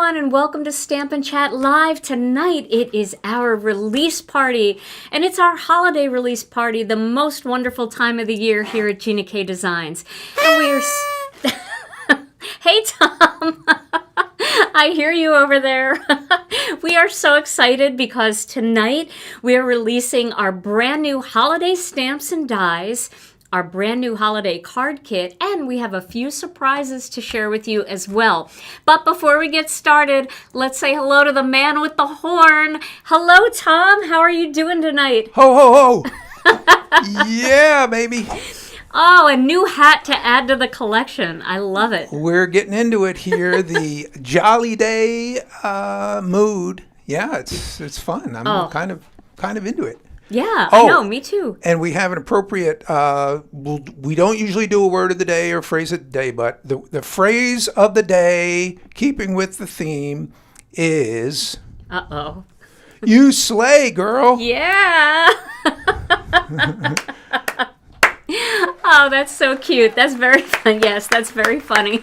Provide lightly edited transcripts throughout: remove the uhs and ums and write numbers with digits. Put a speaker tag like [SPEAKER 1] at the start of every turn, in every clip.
[SPEAKER 1] everyone, and welcome to Stampin' Chat Live. Tonight, it is our release party, and it's our holiday release party, the most wonderful time of the year here at Gina K Designs. And we are... Hey, Tom! I hear you over there. We are so excited because tonight we are releasing our brand new holiday stamps and dies, our brand new holiday card kit, and we have a few surprises to share with you as well. But before we get started, let's say hello to the man with the horn. Hello, Tom. How are you doing tonight?
[SPEAKER 2] Ho, ho, ho. Yeah, baby.
[SPEAKER 1] Oh, a new hat to add to the collection. I love it.
[SPEAKER 2] We're getting into it here. The Jolly Day mood. Yeah, it's fun. I'm kind of into it.
[SPEAKER 1] Yeah, I know, me too.
[SPEAKER 2] And we have an appropriate, we don't usually do a word of the day or phrase of the day, but the phrase of the day, keeping with the theme, is...
[SPEAKER 1] Uh-oh.
[SPEAKER 2] You slay, girl.
[SPEAKER 1] Yeah. Oh, that's so cute. That's very fun. Yes, that's very funny.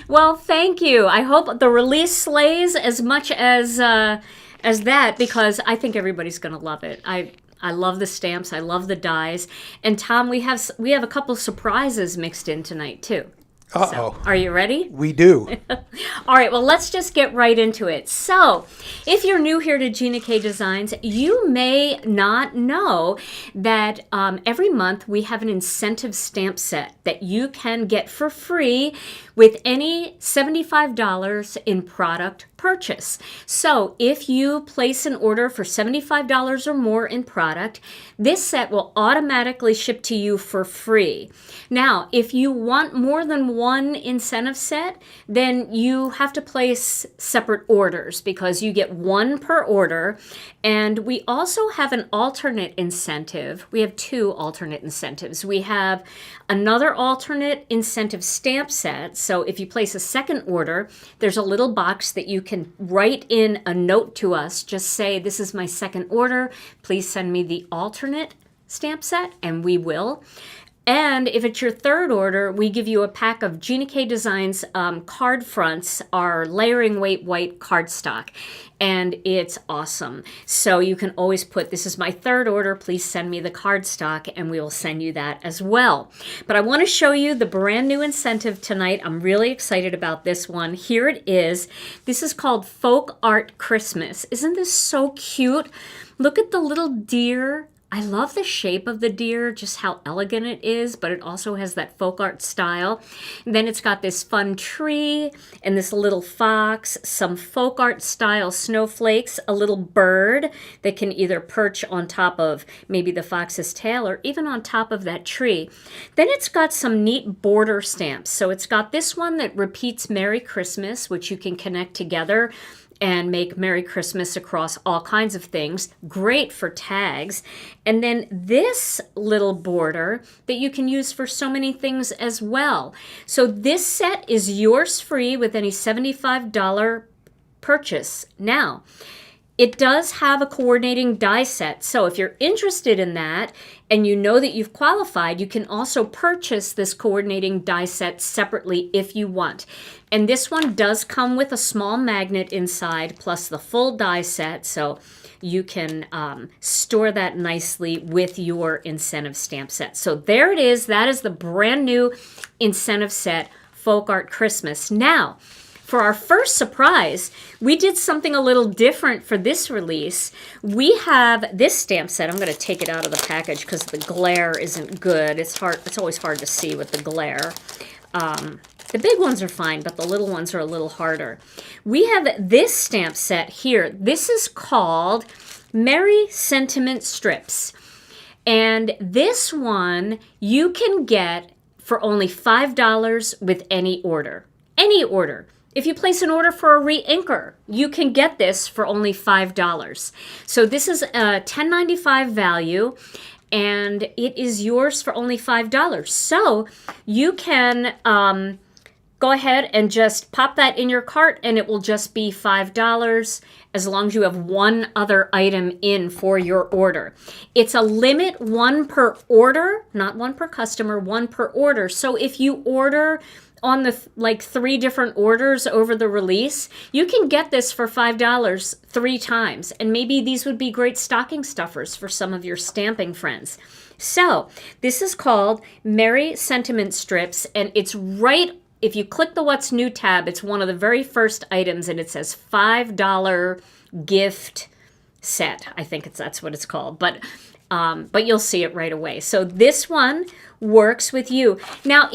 [SPEAKER 1] Well, thank you. I hope the release slays as much as that, because I think everybody's going to love it. I love the stamps. I love the dies. And Tom, we have a couple surprises mixed in tonight too.
[SPEAKER 2] Uh-oh.
[SPEAKER 1] So, are you ready?
[SPEAKER 2] We do.
[SPEAKER 1] All right, well, let's just get right into it. So, if you're new here to Gina K Designs, you may not know that every month we have an incentive stamp set that you can get for free with any $75 in product purchase. So if you place an order for $75 or more in product, this set will automatically ship to you for free. Now, if you want more than one incentive set, then you have to place separate orders because you get one per order. And we also have an alternate incentive. We have two alternate incentives. We have another alternate incentive stamp set. So if you place a second order, there's a little box that you can write in a note to us. Just say, this is my second order. Please send me the alternate stamp set, and we will. And if it's your third order, we give you a pack of Gina K Designs card fronts, our layering weight white cardstock. And it's awesome. So you can always put, this is my third order, please send me the cardstock, and we will send you that as well. But I want to show you the brand new incentive tonight. I'm really excited about this one. Here it is. This is called Folk Art Christmas. Isn't this so cute? Look at the little deer. I love the shape of the deer, just how elegant it is, but it also has that folk art style. And then it's got this fun tree and this little fox, some folk art style snowflakes, a little bird that can either perch on top of maybe the fox's tail or even on top of that tree. Then it's got some neat border stamps. So it's got this one that repeats Merry Christmas, which you can connect together and make Merry Christmas across all kinds of things. Great for tags. And then this little border that you can use for so many things as well. So this set is yours free with any $75 purchase. Now, it does have a coordinating die set. So if you're interested in that and you know that you've qualified, you can also purchase this coordinating die set separately if you want. And this one does come with a small magnet inside plus the full die set, so you can store that nicely with your incentive stamp set. So there it is. That is the brand new incentive set, Folk Art Christmas. Now, for our first surprise, we did something a little different for this release. We have this stamp set. I'm going to take it out of the package because the glare isn't good. It's hard. It's always hard to see with the glare. The big ones are fine, but the little ones are a little harder. We have this stamp set here. This is called Merry Sentiment Strips. And this one you can get for only $5 with any order. Any order. If you place an order for a re-inker, you can get this for only $5. So this is a $10.95 value, and it is yours for only $5. So you can go ahead and just pop that in your cart, and it will just be $5 as long as you have one other item in for your order. It's a limit, one per order, not one per customer, one per order. So if you order on the like 3 different orders over the release, you can get this for $5 3 times. And maybe these would be great stocking stuffers for some of your stamping friends. So this is called Merry Sentiment Strips, and it's right, if you click the What's New tab, it's one of the very first items, and it says $5 gift set. I think that's what it's called, but you'll see it right away. So this one works with you. Now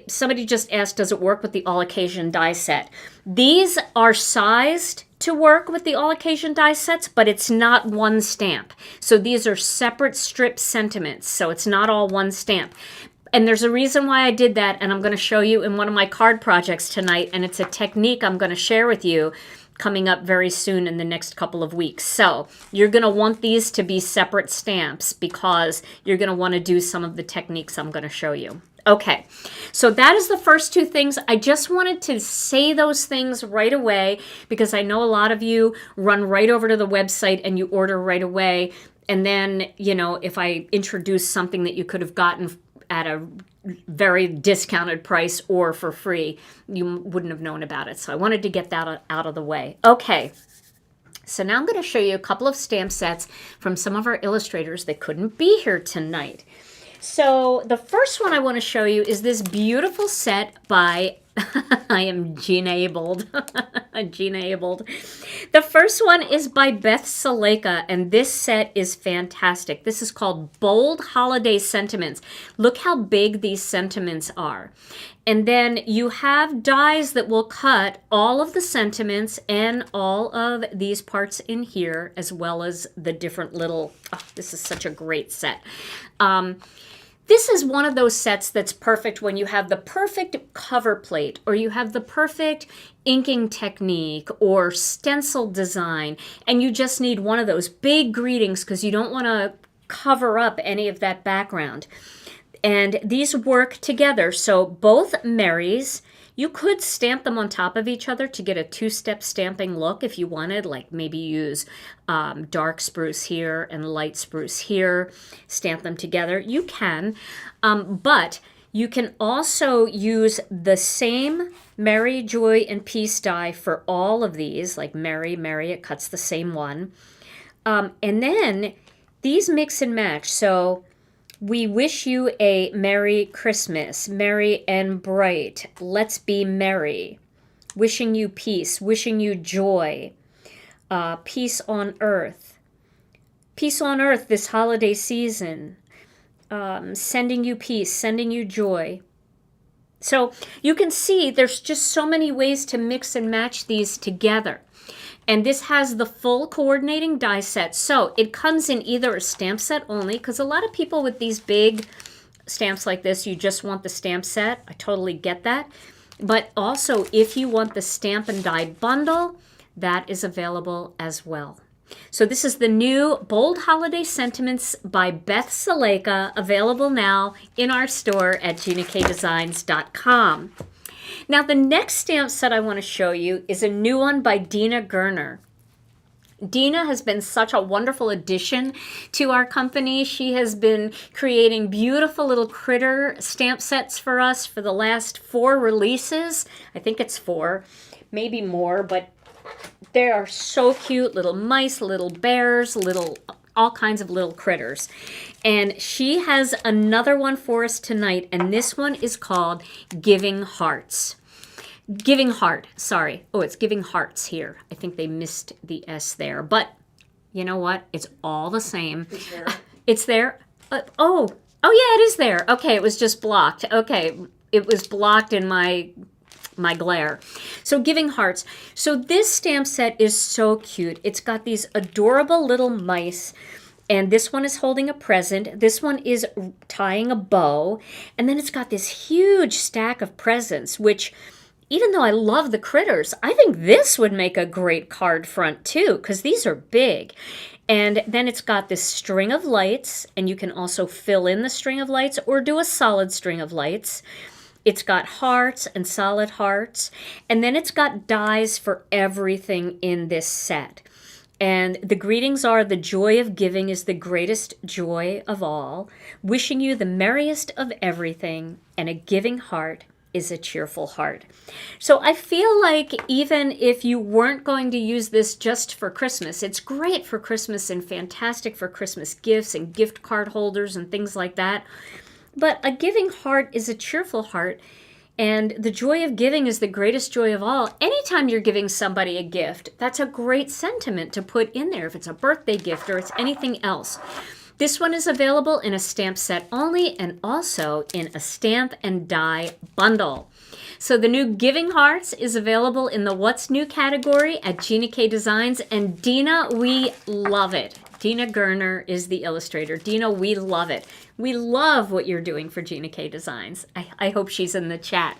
[SPEAKER 1] somebody just asked, does it work with the all occasion die set? These are sized to work with the all occasion die sets, but it's not one stamp. So these are separate strip sentiments. So it's not all one stamp. And there's a reason why I did that, and I'm going to show you in one of my card projects tonight, and it's a technique I'm going to share with you coming up very soon in the next couple of weeks. So you're going to want these to be separate stamps because you're going to want to do some of the techniques I'm going to show you. Okay, so that is the first 2 things. I just wanted to say those things right away because I know a lot of you run right over to the website and you order right away. And then, if I introduce something that you could have gotten at a very discounted price or for free, you wouldn't have known about it. So I wanted to get that out of the way. Okay, so now I'm going to show you a couple of stamp sets from some of our illustrators that couldn't be here tonight. So the first one I want to show you is this beautiful set by, I am Gina-abled. Gina-abled. The first one is by Beth Saleka, and this set is fantastic. This is called Bold Holiday Sentiments. Look how big these sentiments are. And then you have dies that will cut all of the sentiments and all of these parts in here, as well as the different little, this is such a great set. This is one of those sets that's perfect when you have the perfect cover plate or you have the perfect inking technique or stencil design, and you just need one of those big greetings because you don't want to cover up any of that background. And these work together. So both Merries, you could stamp them on top of each other to get a 2-step stamping look if you wanted, like maybe use dark spruce here and light spruce here, stamp them together. You can, but you can also use the same Merry, Joy, and Peace die for all of these, like Merry, it cuts the same one. And then these mix and match. So we wish you a Merry Christmas, merry and bright. Let's be merry. Wishing you peace, wishing you joy. Peace on earth. Peace on earth this holiday season. Sending you peace, sending you joy. So you can see there's just so many ways to mix and match these together. And this has the full coordinating die set. So it comes in either a stamp set only, because a lot of people with these big stamps like this, you just want the stamp set. I totally get that. But also, if you want the stamp and die bundle, that is available as well. So this is the new Bold Holiday Sentiments by Beth Saleka, available now in our store at GinaKDesigns.com. Now, the next stamp set I want to show you is a new one by Dina Gerner. Dina has been such a wonderful addition to our company. She has been creating beautiful little critter stamp sets for us for the last 4 releases. I think it's 4, maybe more, but they are so cute. Little mice, little bears, all kinds of little critters. And she has another one for us tonight, and this one is called Giving Hearts. Giving Heart, sorry. Oh, it's Giving Hearts here. I think they missed the S there, but you know what? It's all the same.
[SPEAKER 2] It's there.
[SPEAKER 1] It's there. Oh, yeah, it is there. Okay, it was just blocked. Okay, it was blocked in my glare. So Giving Hearts. So this stamp set is so cute. It's got these adorable little mice, and this one is holding a present. This one is tying a bow, and then it's got this huge stack of presents, which, even though I love the critters, I think this would make a great card front too, because these are big. And then it's got this string of lights, and you can also fill in the string of lights or do a solid string of lights. It's got hearts and solid hearts, and then it's got dies for everything in this set. And the greetings are: the joy of giving is the greatest joy of all. Wishing you the merriest of everything, and a giving heart is a cheerful heart. So I feel like even if you weren't going to use this just for Christmas, it's great for Christmas and fantastic for Christmas gifts and gift card holders and things like that. But a giving heart is a cheerful heart. And the joy of giving is the greatest joy of all. Anytime you're giving somebody a gift, that's a great sentiment to put in there, if it's a birthday gift or it's anything else. This one is available in a stamp set only, and also in a stamp and die bundle. So the new Giving Hearts is available in the What's New category at Gina K Designs. And Dina, we love it. Dina Gerner is the illustrator. Dina, we love it. We love what you're doing for Gina K Designs. I hope she's in the chat.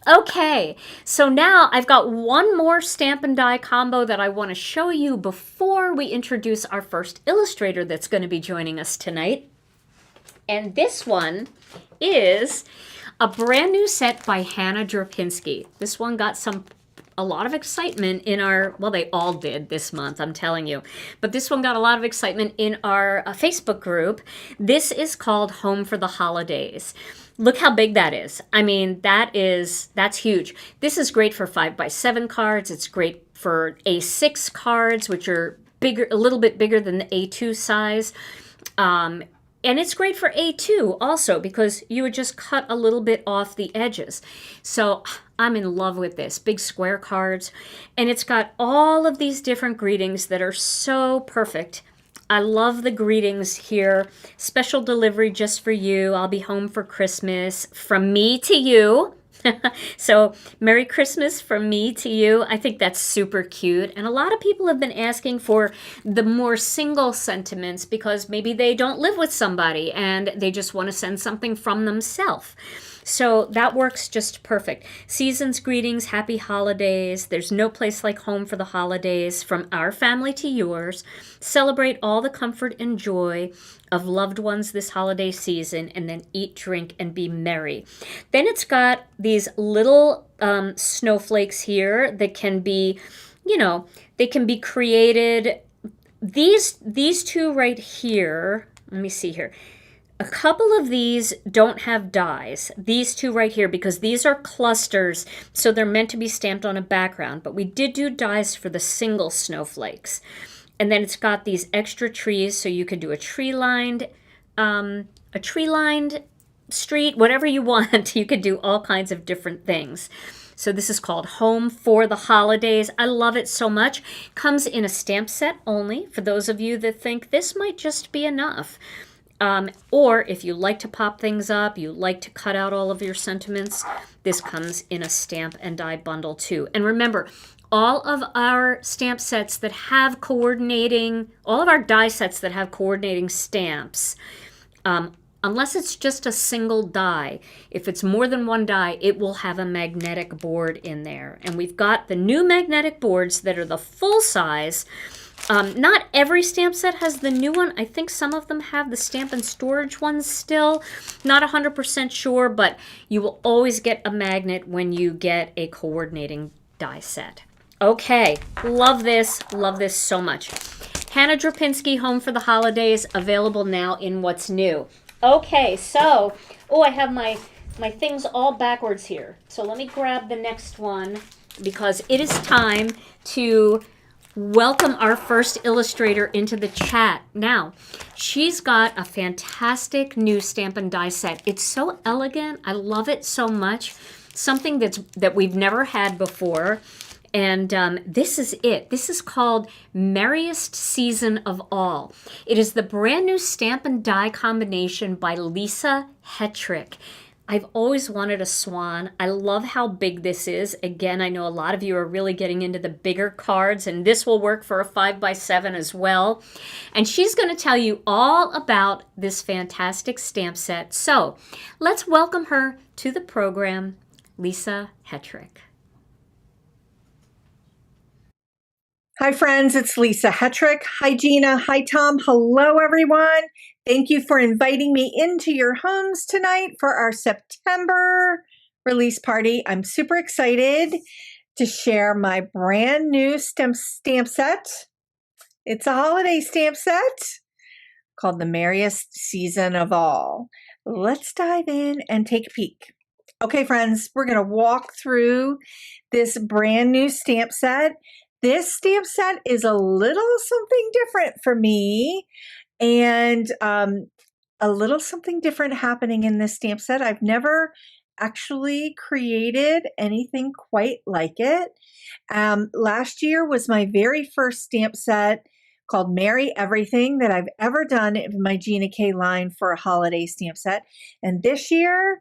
[SPEAKER 1] Okay, so now I've got one more stamp and die combo that I want to show you before we introduce our first illustrator that's going to be joining us tonight. And this one is a brand new set by Hannah Drapinski. This one got a lot of excitement in our, well, they all did this month, I'm telling you. But this one got a lot of excitement in our Facebook group. This is called Home for the Holidays. Look how big that is. I mean, that's huge. This is great for 5x7 cards. It's great for A6 cards, which are bigger, a little bit bigger than the A2 size. And it's great for A2 also, because you would just cut a little bit off the edges. So I'm in love with this. Big square cards. And it's got all of these different greetings that are so perfect. I love the greetings here. Special delivery just for you. I'll be home for Christmas. From me to you. So Merry Christmas from me to you. I think that's super cute. And a lot of people have been asking for the more single sentiments because maybe they don't live with somebody and they just want to send something from themselves. So that works just perfect. Season's greetings, happy holidays. There's no place like home for the holidays. From our family to yours. Celebrate all the comfort and joy of loved ones this holiday season, and then eat, drink, and be merry. Then it's got these little snowflakes here that can be, they can be created. These two right here, let me see here. A couple of these don't have dies. These two right here, because these are clusters, so they're meant to be stamped on a background. But we did do dies for the single snowflakes. And then it's got these extra trees, so you can do a tree-lined street, whatever you want. You could do all kinds of different things. So this is called Home for the Holidays. I love it so much. Comes in a stamp set only, for those of you that think this might just be enough. Or if you like to pop things up, you like to cut out all of your sentiments, this comes in a stamp and die bundle too. And remember, all of our stamp sets that have coordinating, all of our die sets that have coordinating stamps, unless it's just a single die, if it's more than one die, it will have a magnetic board in there. And we've got the new magnetic boards that are the full size. Not every stamp set has the new one. I think some of them have the stamp and storage ones still. Not 100% sure, but you will always get a magnet when you get a coordinating die set. Okay, love this so much. Hannah Drapinski, Home for the Holidays, available now in What's New. Okay, so, I have my things all backwards here. So let me grab the next one, because it is time to welcome our first illustrator into the chat. Now, she's got a fantastic new stamp and die set. It's so elegant. I love it so much. Something that we've never had before. And this is it. This is called Merriest Season of All. It is the brand new stamp and die combination by Lisa Hetrick. I've always wanted a swan. I love how big this is. Again, I know a lot of you are really getting into the bigger cards, and this will work for a 5x7 as well. And she's going to tell you all about this fantastic stamp set. So let's welcome her to the program, Lisa Hetrick.
[SPEAKER 3] Hi, friends. It's Lisa Hetrick. Hi, Gina. Hi, Tom. Hello, everyone. Thank you for inviting me into your homes tonight for our September release party. I'm super excited to share my brand new stamp set. It's a holiday stamp set called the Merriest Season of All. Let's dive in and take a peek. Okay, friends, we're going to walk through this brand new stamp set. This stamp set is a little something different for me, and a little something different happening in this stamp set. I've never actually created anything quite like it. Last year was my very first stamp set called Merry Everything that I've ever done in my Gina K line for a holiday stamp set. And this year,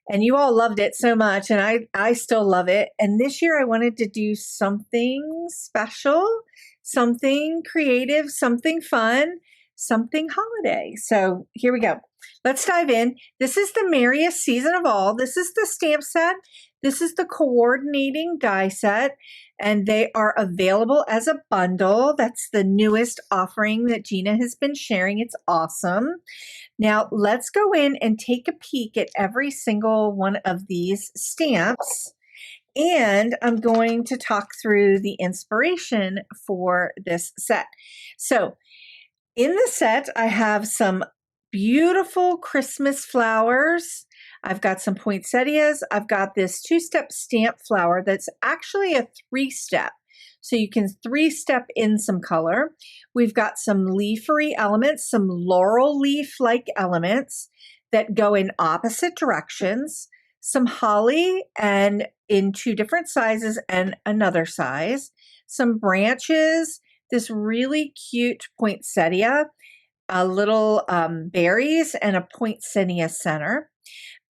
[SPEAKER 3] and you all loved it so much, and I still love it. And this year I wanted to do something special, something creative, something fun, something holiday. So here we go. Let's dive in. This is the Merriest Season of All. This is the stamp set. This is the coordinating die set, and they are available as a bundle. That's the newest offering that Gina has been sharing. It's awesome. Now let's go in and take a peek at every single one of these stamps. And I'm going to talk through the inspiration for this set. So in the set, I have some beautiful Christmas flowers. I've got some poinsettias. I've got this 2-step stamp flower that's actually a 3-step. So you can 3-step in some color. We've got some leafery elements, some laurel leaf-like elements that go in opposite directions, some holly and in 2 different sizes and another size, some branches, this really cute poinsettia, a little berries, and a poinsettia center.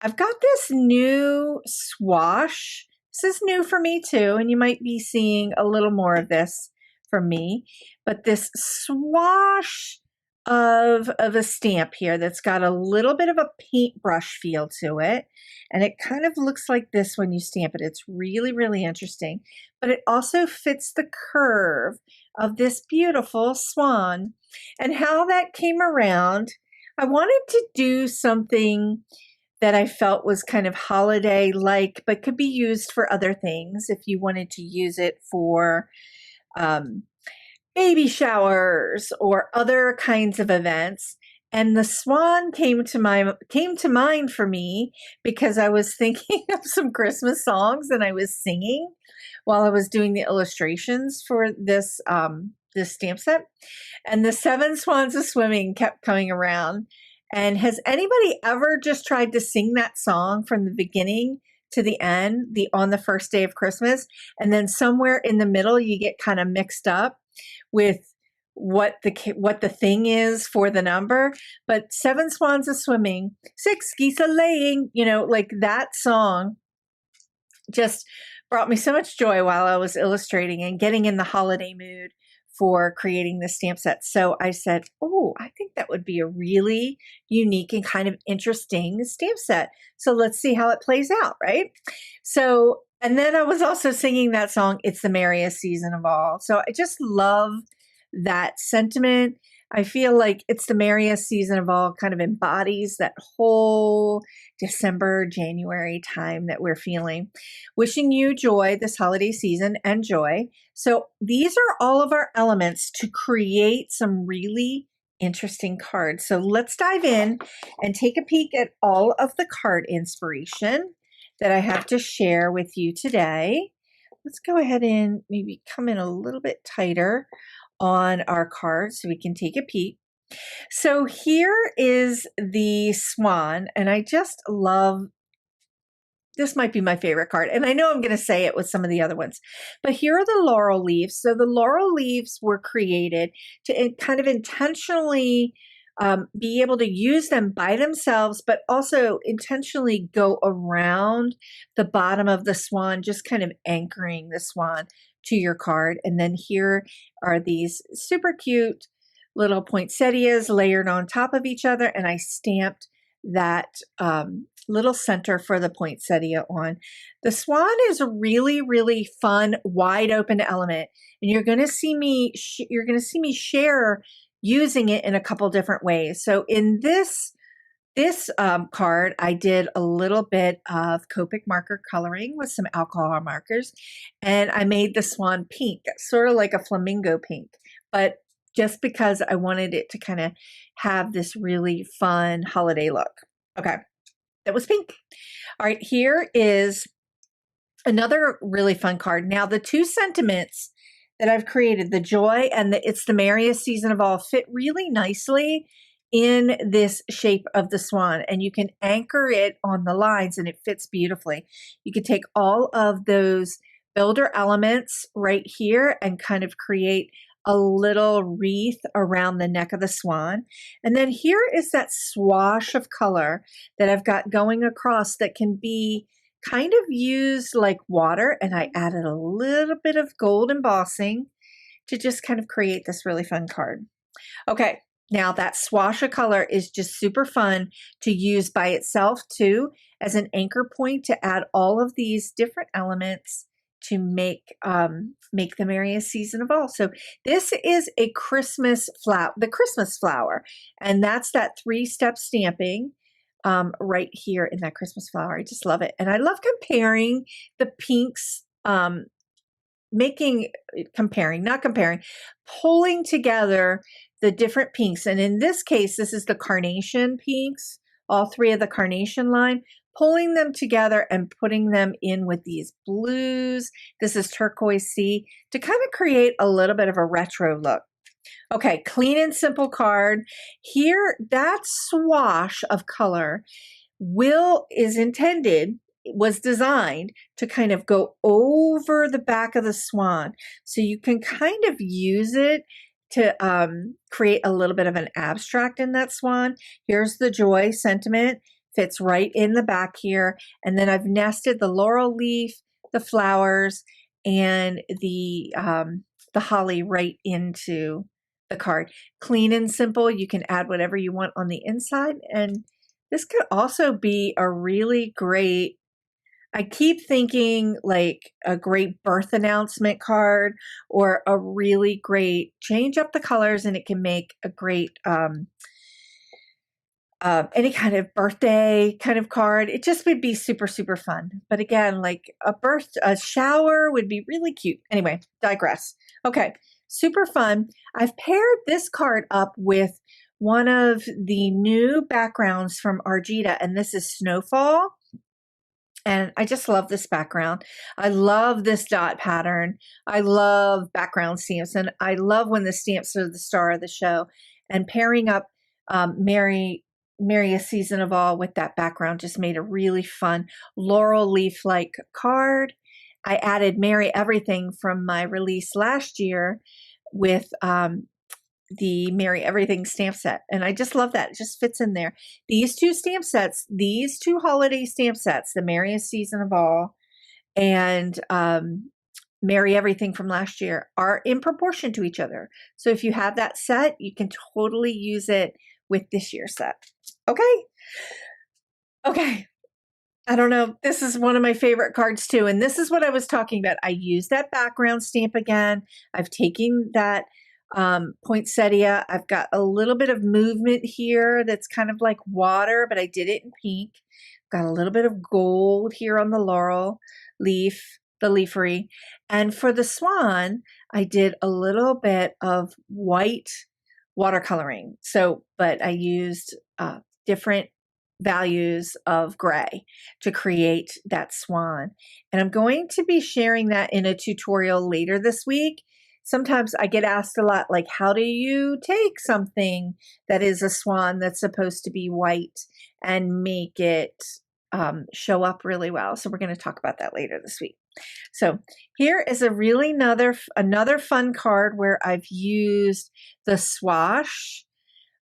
[SPEAKER 3] I've got this new swash. This is new for me too, and you might be seeing a little more of this from me. But this swash of a stamp here that's got a little bit of a paintbrush feel to it. And it kind of looks like this when you stamp it. It's really, really interesting. But it also fits the curve of this beautiful swan. And how that came around, I wanted to do something that I felt was kind of holiday-like, but could be used for other things if you wanted to use it for baby showers or other kinds of events. And the swan came to mind for me because I was thinking of some Christmas songs and I was singing while I was doing the illustrations for this this stamp set. And the 7 swans a swimming kept coming around. And has anybody ever just tried to sing that song from the beginning to the end, on the first day of Christmas, and then somewhere in the middle you get kind of mixed up with what the thing is for the number? But 7 swans a swimming, 6 geese a laying, like that song just brought me so much joy while I was illustrating and getting in the holiday mood for creating the stamp set. So I said, oh, I think that would be a really unique and kind of interesting stamp set. So let's see how it plays out, right? So, and then I was also singing that song, It's the Merriest Season of All. So I just love that sentiment. I feel like It's the Merriest Season of All kind of embodies that whole December, January time that we're feeling. Wishing you joy this holiday season and joy. So these are all of our elements to create some really interesting cards. So let's dive in and take a peek at all of the card inspiration that I have to share with you today. Let's go ahead and maybe come in a little bit tighter on our card so we can take a peek. So here is the swan, and I just love, this might be my favorite card, and I know I'm going to say it with some of the other ones, but here are the laurel leaves. So the laurel leaves were created to kind of intentionally be able to use them by themselves, but also intentionally go around the bottom of the swan, just kind of anchoring the swan to your card. And then here are these super cute little poinsettias layered on top of each other, and I stamped that little center for the poinsettia on. The swan is a really, really fun, wide open element, and you're going to see me share using it in a couple different ways. So in this card, I did a little bit of Copic marker coloring with some alcohol markers, and I made the swan pink, sort of like a flamingo pink, but just because I wanted it to kind of have this really fun holiday look. Okay, that was pink. All right, here is another really fun card. Now, the two sentiments that I've created, the joy and it's the merriest season of all, fit really nicely in this shape of the swan, and you can anchor it on the lines and it fits beautifully. You could take all of those builder elements right here and kind of create a little wreath around the neck of the swan. And then here is that swash of color that I've got going across that can be kind of used like water, and I added a little bit of gold embossing to just kind of create this really fun card. Okay, now that swash of color is just super fun to use by itself too, as an anchor point to add all of these different elements to make the merriest season of all. So this is a Christmas flower, the Christmas flower, and that's that 3-step stamping right here in that Christmas flower. I just love it. And I love comparing the pinks, pulling together the different pinks. And in this case, this is the carnation pinks, all 3 of the carnation line, pulling them together and putting them in with these blues. This is turquoise sea to kind of create a little bit of a retro look. Okay, clean and simple card. Here, that swash of color was designed to kind of go over the back of the swan. So you can kind of use it to create a little bit of an abstract in that swan. Here's the joy sentiment, fits right in the back here. And then I've nested the laurel leaf, the flowers, and the holly right into the card. Clean and simple. You can add whatever you want on the inside. And this could also be a really great, I keep thinking like a great birth announcement card, or a really great change up the colors, and it can make a great any kind of birthday kind of card. It just would be super, super fun. But again, like a shower would be really cute. Anyway, digress. Okay, super fun. I've paired this card up with one of the new backgrounds from Argita, and this is Snowfall. And I just love this background. I love this dot pattern. I love background stamps, and I love when the stamps are the star of the show. And pairing up Merriest Season of All with that background just made a really fun laurel leaf-like card. I added Merry Everything from my release last year with the Merry Everything stamp set. And I just love that. It just fits in there. These two stamp sets, these two holiday stamp sets, the Merriest Season of All and Merry Everything from last year, are in proportion to each other. So if you have that set, you can totally use it with this year's set. Okay. Okay. I don't know. This is one of my favorite cards too. And this is what I was talking about. I used that background stamp again. I've taken that poinsettia. I've got a little bit of movement here that's kind of like water, but I did it in pink. Got a little bit of gold here on the laurel leaf, the leafery. And for the swan, I did a little bit of white watercoloring. So, but I used different values of gray to create that swan. And I'm going to be sharing that in a tutorial later this week. Sometimes I get asked a lot, like, how do you take something that is a swan that's supposed to be white and make it show up really well? So we're going to talk about that later this week. So here is a really another fun card where I've used the swash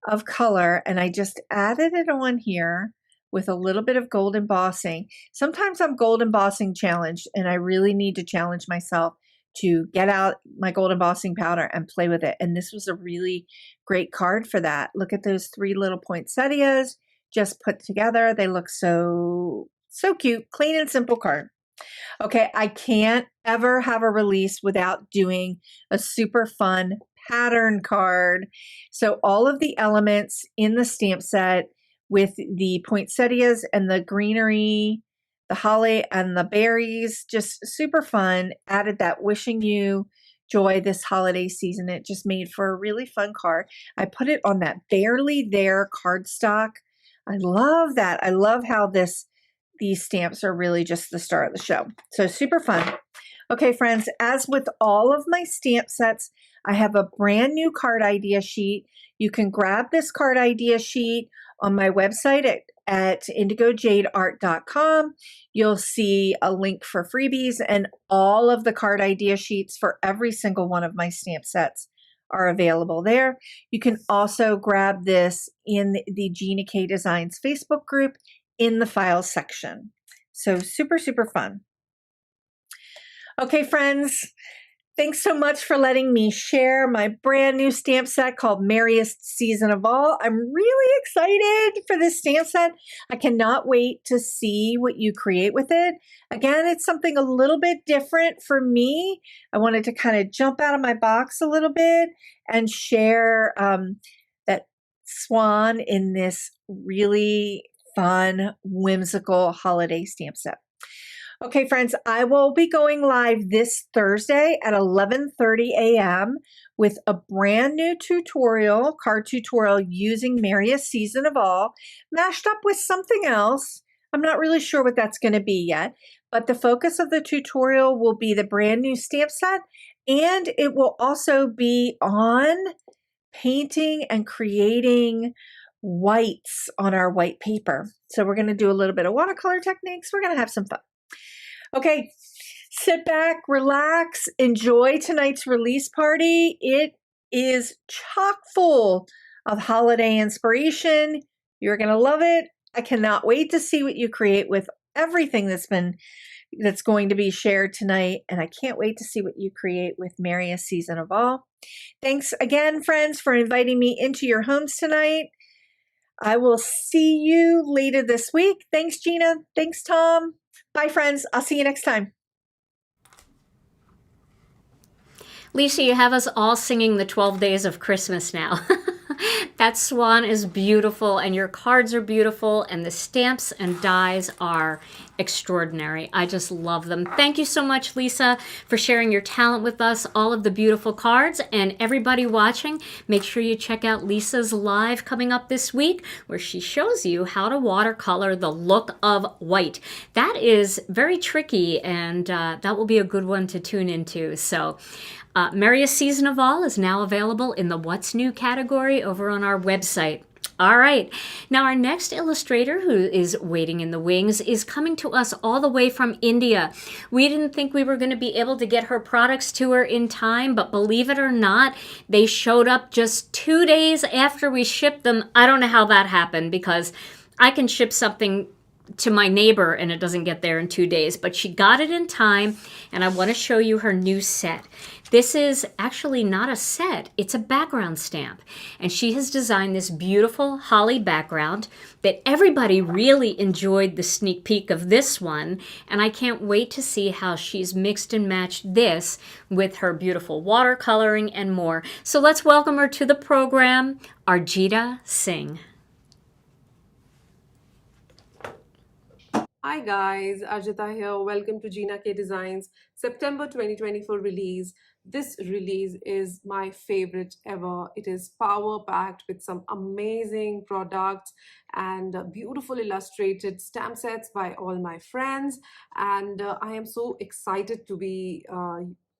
[SPEAKER 3] of color, and I just added it on here with a little bit of gold embossing. Sometimes I'm gold embossing challenged, and I really need to challenge myself to get out my gold embossing powder and play with it. And this was a really great card for that. Look at those 3 little poinsettias just put together. They look so cute. Clean and simple card. Okay, I can't ever have a release without doing a super fun pattern card. So all of the elements in the stamp set with the poinsettias and the greenery, the holly and the berries, just super fun. Added that wishing you joy this holiday season. It just made for a really fun card. I put it on that Barely There cardstock. I love that. I love how these stamps are really just the star of the show. So super fun. Okay, friends, as with all of my stamp sets, I have a brand new card idea sheet. You can grab this card idea sheet on my website at indigojadeart.com. You'll see a link for freebies, and all of the card idea sheets for every single one of my stamp sets are available there. You can also grab this in the Gina K Designs Facebook group in the files section. So super, super fun. Okay, friends, thanks so much for letting me share my brand new stamp set called Merriest Season of All. I'm really excited for this stamp set. I cannot wait to see what you create with it. Again, it's something a little bit different for me. I wanted to kind of jump out of my box a little bit and share that swan in this really fun, whimsical holiday stamp set. Okay, friends, I will be going live this Thursday at 11:30 a.m. with a brand new tutorial, card tutorial using Merriest Season of All, mashed up with something else. I'm not really sure what that's going to be yet, but the focus of the tutorial will be the brand new stamp set, and it will also be on painting and creating whites on our white paper. So we're going to do a little bit of watercolor techniques. We're going to have some fun. Okay, sit back, relax, enjoy tonight's release party. It is chock full of holiday inspiration. You're going to love it. I cannot wait to see what you create with everything that's going to be shared tonight, and I can't wait to see what you create with Merriest Season of All. Thanks again, friends, for inviting me into your homes tonight. I will see you later this week. Thanks, Gina. Thanks, Tom. Bye, friends. I'll see you next time.
[SPEAKER 1] Lisa, you have us all singing the 12 Days of Christmas now. That swan is beautiful, and your cards are beautiful, and the stamps and dies are extraordinary. I just love them. Thank you so much, Lisa, for sharing your talent with us, all of the beautiful cards. And everybody watching, make sure you check out Lisa's live coming up this week, where she shows you how to watercolor the look of white. That is very tricky, and that will be a good one to tune into. So Merriest Season of All is now available in the What's New category over on our website. All right. Now, our next illustrator who is waiting in the wings is coming to us all the way from India. We didn't think we were going to be able to get her products to her in time, but believe it or not, they showed up just 2 days after we shipped them. I don't know how that happened, because I can ship something to my neighbor and it doesn't get there in 2 days, but she got it in time, and I want to show you her new set. This is actually not a set, it's a background stamp, and she has designed this beautiful holly background that everybody really enjoyed the sneak peek of this one, and I can't wait to see how she's mixed and matched this with her beautiful watercoloring and more. So let's welcome her to the program, Arjita Singh.
[SPEAKER 4] Hi guys, Ajita here. Welcome to Gina K Designs September 2024 release. This release is my favorite ever. It is power packed with some amazing products and beautiful illustrated stamp sets by all my friends. And I am so excited to be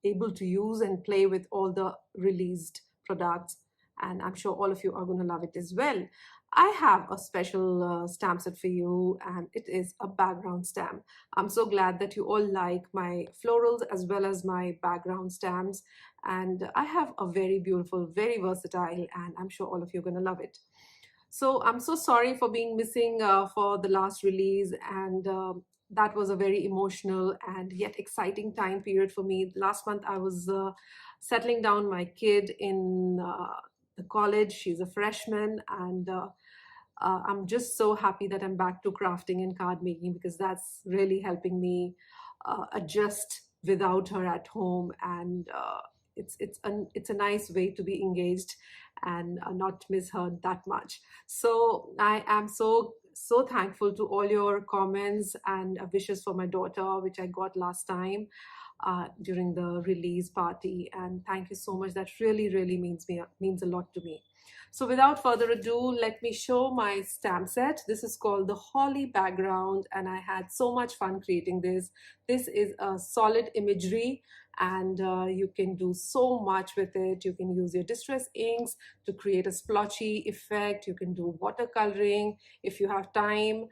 [SPEAKER 4] able to use and play with all the released products. And I'm sure all of you are going to love it as well. I have a special stamp set for you, and it is a background stamp. I'm so glad that you all like my florals as well as my background stamps. And I have a very beautiful, very versatile, and I'm sure all of you are going to love it. So I'm so sorry for being missing for the last release, and that was a very emotional and yet exciting time period for me. Last month I was settling down my kid in the college. She's a freshman, and I'm just so happy that I'm back to crafting and card making, because that's really helping me adjust without her at home, and it's a nice way to be engaged and not miss her that much. So I am so thankful to all your comments and wishes for my daughter, which I got last time. during the release party. And thank you so much. That really means a lot to me. So without further ado, let me show my stamp set. This is called the Holly Background, and I had so much fun creating this. This is a solid imagery, and you can do so much with it. You can use your distress inks to create a splotchy effect. You can do watercoloring. If you have time,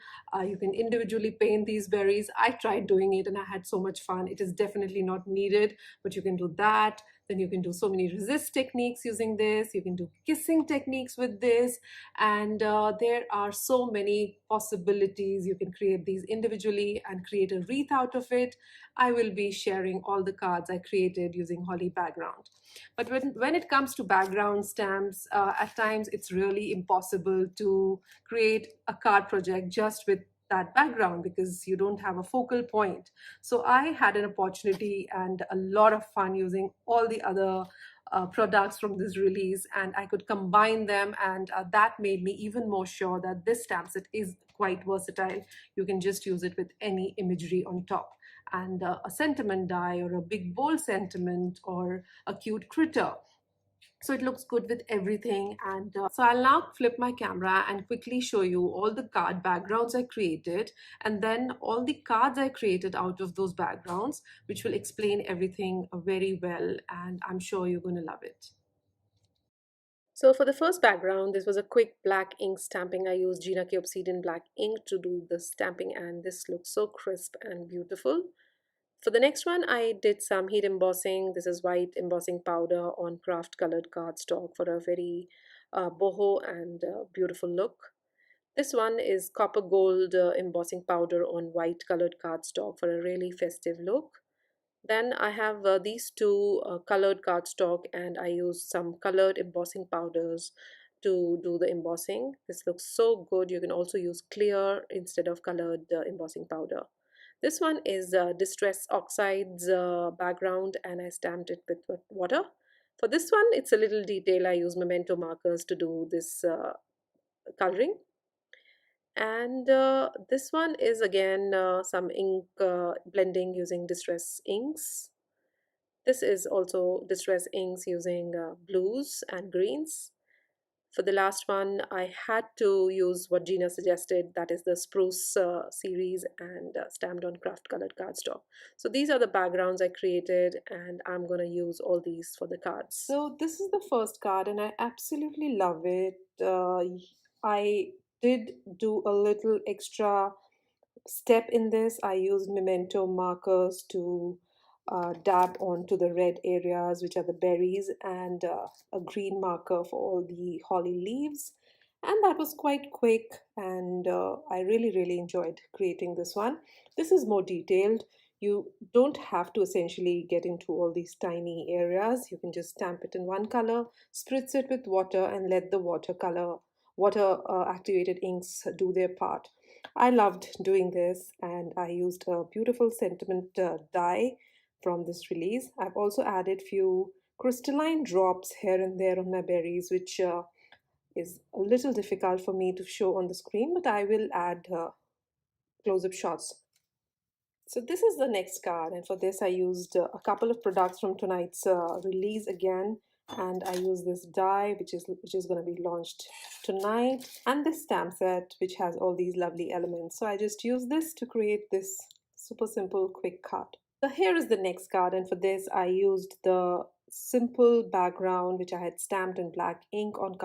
[SPEAKER 4] you can individually paint these berries. I tried doing it and I had so much fun. It is definitely not needed, but you can do that. Then you can do so many resist techniques using this. You can do kissing techniques with this. And there are so many possibilities. You can create these individually and create a wreath out of it. I will be sharing all the cards I created using Holly Background. But when it comes to background stamps, at times it's really impossible to create a card project just with that background because you don't have a focal point. So I had an opportunity and a lot of fun using all the other products from this release, and I could combine them, and that made me even more sure that this stamp set is quite versatile. You can just use it with any imagery on top, and a sentiment die or a big bold sentiment or a cute critter. So it looks good with everything. And so I'll now flip my camera and quickly show you all the card backgrounds I created, and then all the cards I created out of those backgrounds, which will explain everything very well, and I'm sure you're going to love it. So for the first background, this was a quick black ink stamping. I used Gina K Obsidian black ink to do the stamping, and this looks so crisp and beautiful. For the next one, I did some heat embossing. This is white embossing powder on craft colored cardstock for a very boho and beautiful look. This one is copper gold embossing powder on white colored cardstock for a really festive look. Then I have these two colored cardstock, and I used some colored embossing powders to do the embossing. This looks so good. You can also use clear instead of colored embossing powder. This one is Distress Oxides background, and I stamped it with water. For this one, it's a little detail. I use memento markers to do this coloring. And this one is again some ink blending using Distress inks. This is also Distress inks using blues and greens. For the last one, I had to use what Gina suggested, that is the Spruce series, and stamped on craft colored cardstock. So these are the backgrounds I created, and I'm going to use all these for the cards. So this is the first card, and I absolutely love it. I did do a little extra step in this. I used memento markers to dab onto the red areas, which are the berries, and a green marker for all the holly leaves. And that was quite quick, and I really enjoyed creating this one. This is more detailed. You don't have to essentially get into all these tiny areas. You can just stamp it in one color, spritz it with water, and let the water activated inks do their part. I loved doing this, and I used a beautiful sentiment die from this release. I've also added few crystalline drops here and there on my berries, which is a little difficult for me to show on the screen, but I will add close-up shots. So this is the next card, and for this I used a couple of products from tonight's release again, and I use this die which is going to be launched tonight, and this stamp set which has all these lovely elements. So I just use this to create this super simple quick card. So here is the next card, and for this I used the simple background which I had stamped in black ink on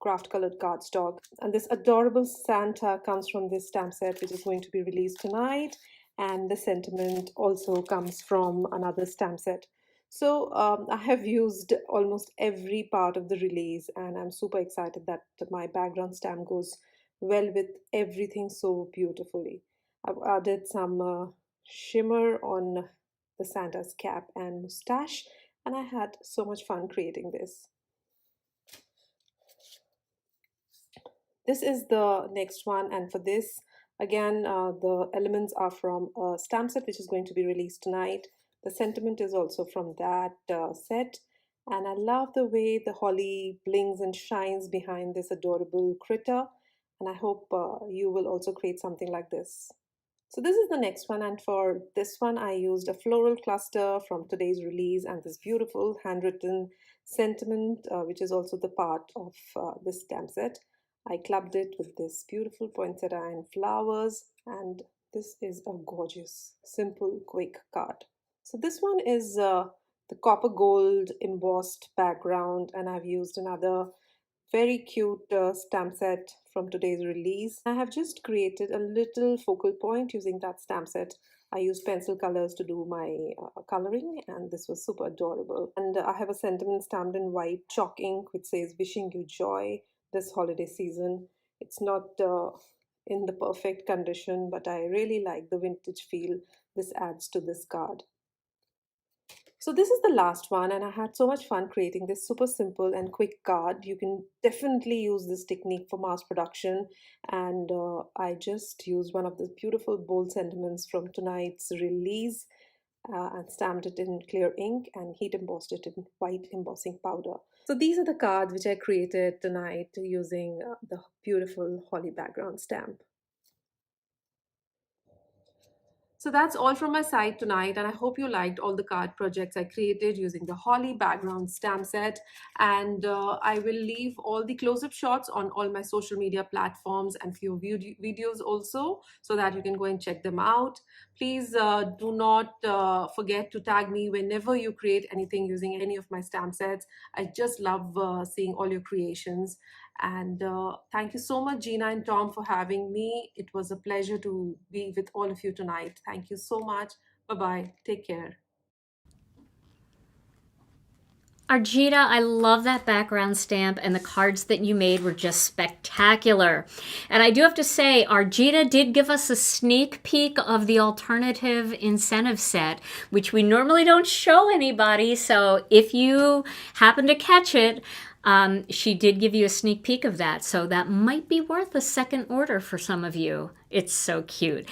[SPEAKER 4] craft colored cardstock, and this adorable Santa comes from this stamp set which is going to be released tonight, and the sentiment also comes from another stamp set. So I have used almost every part of the release, and I'm super excited that my background stamp goes well with everything so beautifully. I've added some shimmer on the Santa's cap and mustache, and I had so much fun creating this. This is the next one, and for this, again, the elements are from a stamp set which is going to be released tonight. The sentiment is also from that set, and I love the way the holly blings and shines behind this adorable critter, and I hope you will also create something like this. So this is the next one, and for this one I used a floral cluster from today's release and this beautiful handwritten sentiment, which is also the part of this stamp set. I clubbed it with this beautiful poinsettia and flowers, and this is a gorgeous, simple, quick card. So this one is the copper gold embossed background, and I've used another very cute stamp set from today's release. I have just created a little focal point using that stamp set. I used pencil colors to do my coloring, and this was super adorable. And I have a sentiment stamped in white chalk ink which says wishing you joy this holiday season. It's not in the perfect condition, but I really like the vintage feel this adds to this card. So this is the last one, and I had so much fun creating this super simple and quick card. You can definitely use this technique for mass production, and I just used one of the beautiful bold sentiments from tonight's release and stamped it in clear ink and heat embossed it in white embossing powder. So these are the cards which I created tonight using the beautiful holly background stamp. So that's all from my side tonight, and I hope you liked all the card projects I created using the Holly background stamp set. And I will leave all the close-up shots on all my social media platforms and few videos also, so that you can go and check them out. Please do not forget to tag me whenever you create anything using any of my stamp sets. I just love seeing all your creations. And thank you so much, Gina and Tom, for having me. It was a pleasure to be with all of you tonight. Thank you so much. Bye-bye. Take care.
[SPEAKER 1] Arjita, I love that background stamp, and the cards that you made were just spectacular. And I do have to say, Arjita did give us a sneak peek of the alternative incentive set, which we normally don't show anybody. So if you happen to catch it, she did give you a sneak peek of that, so that might be worth a second order for some of you. It's so cute.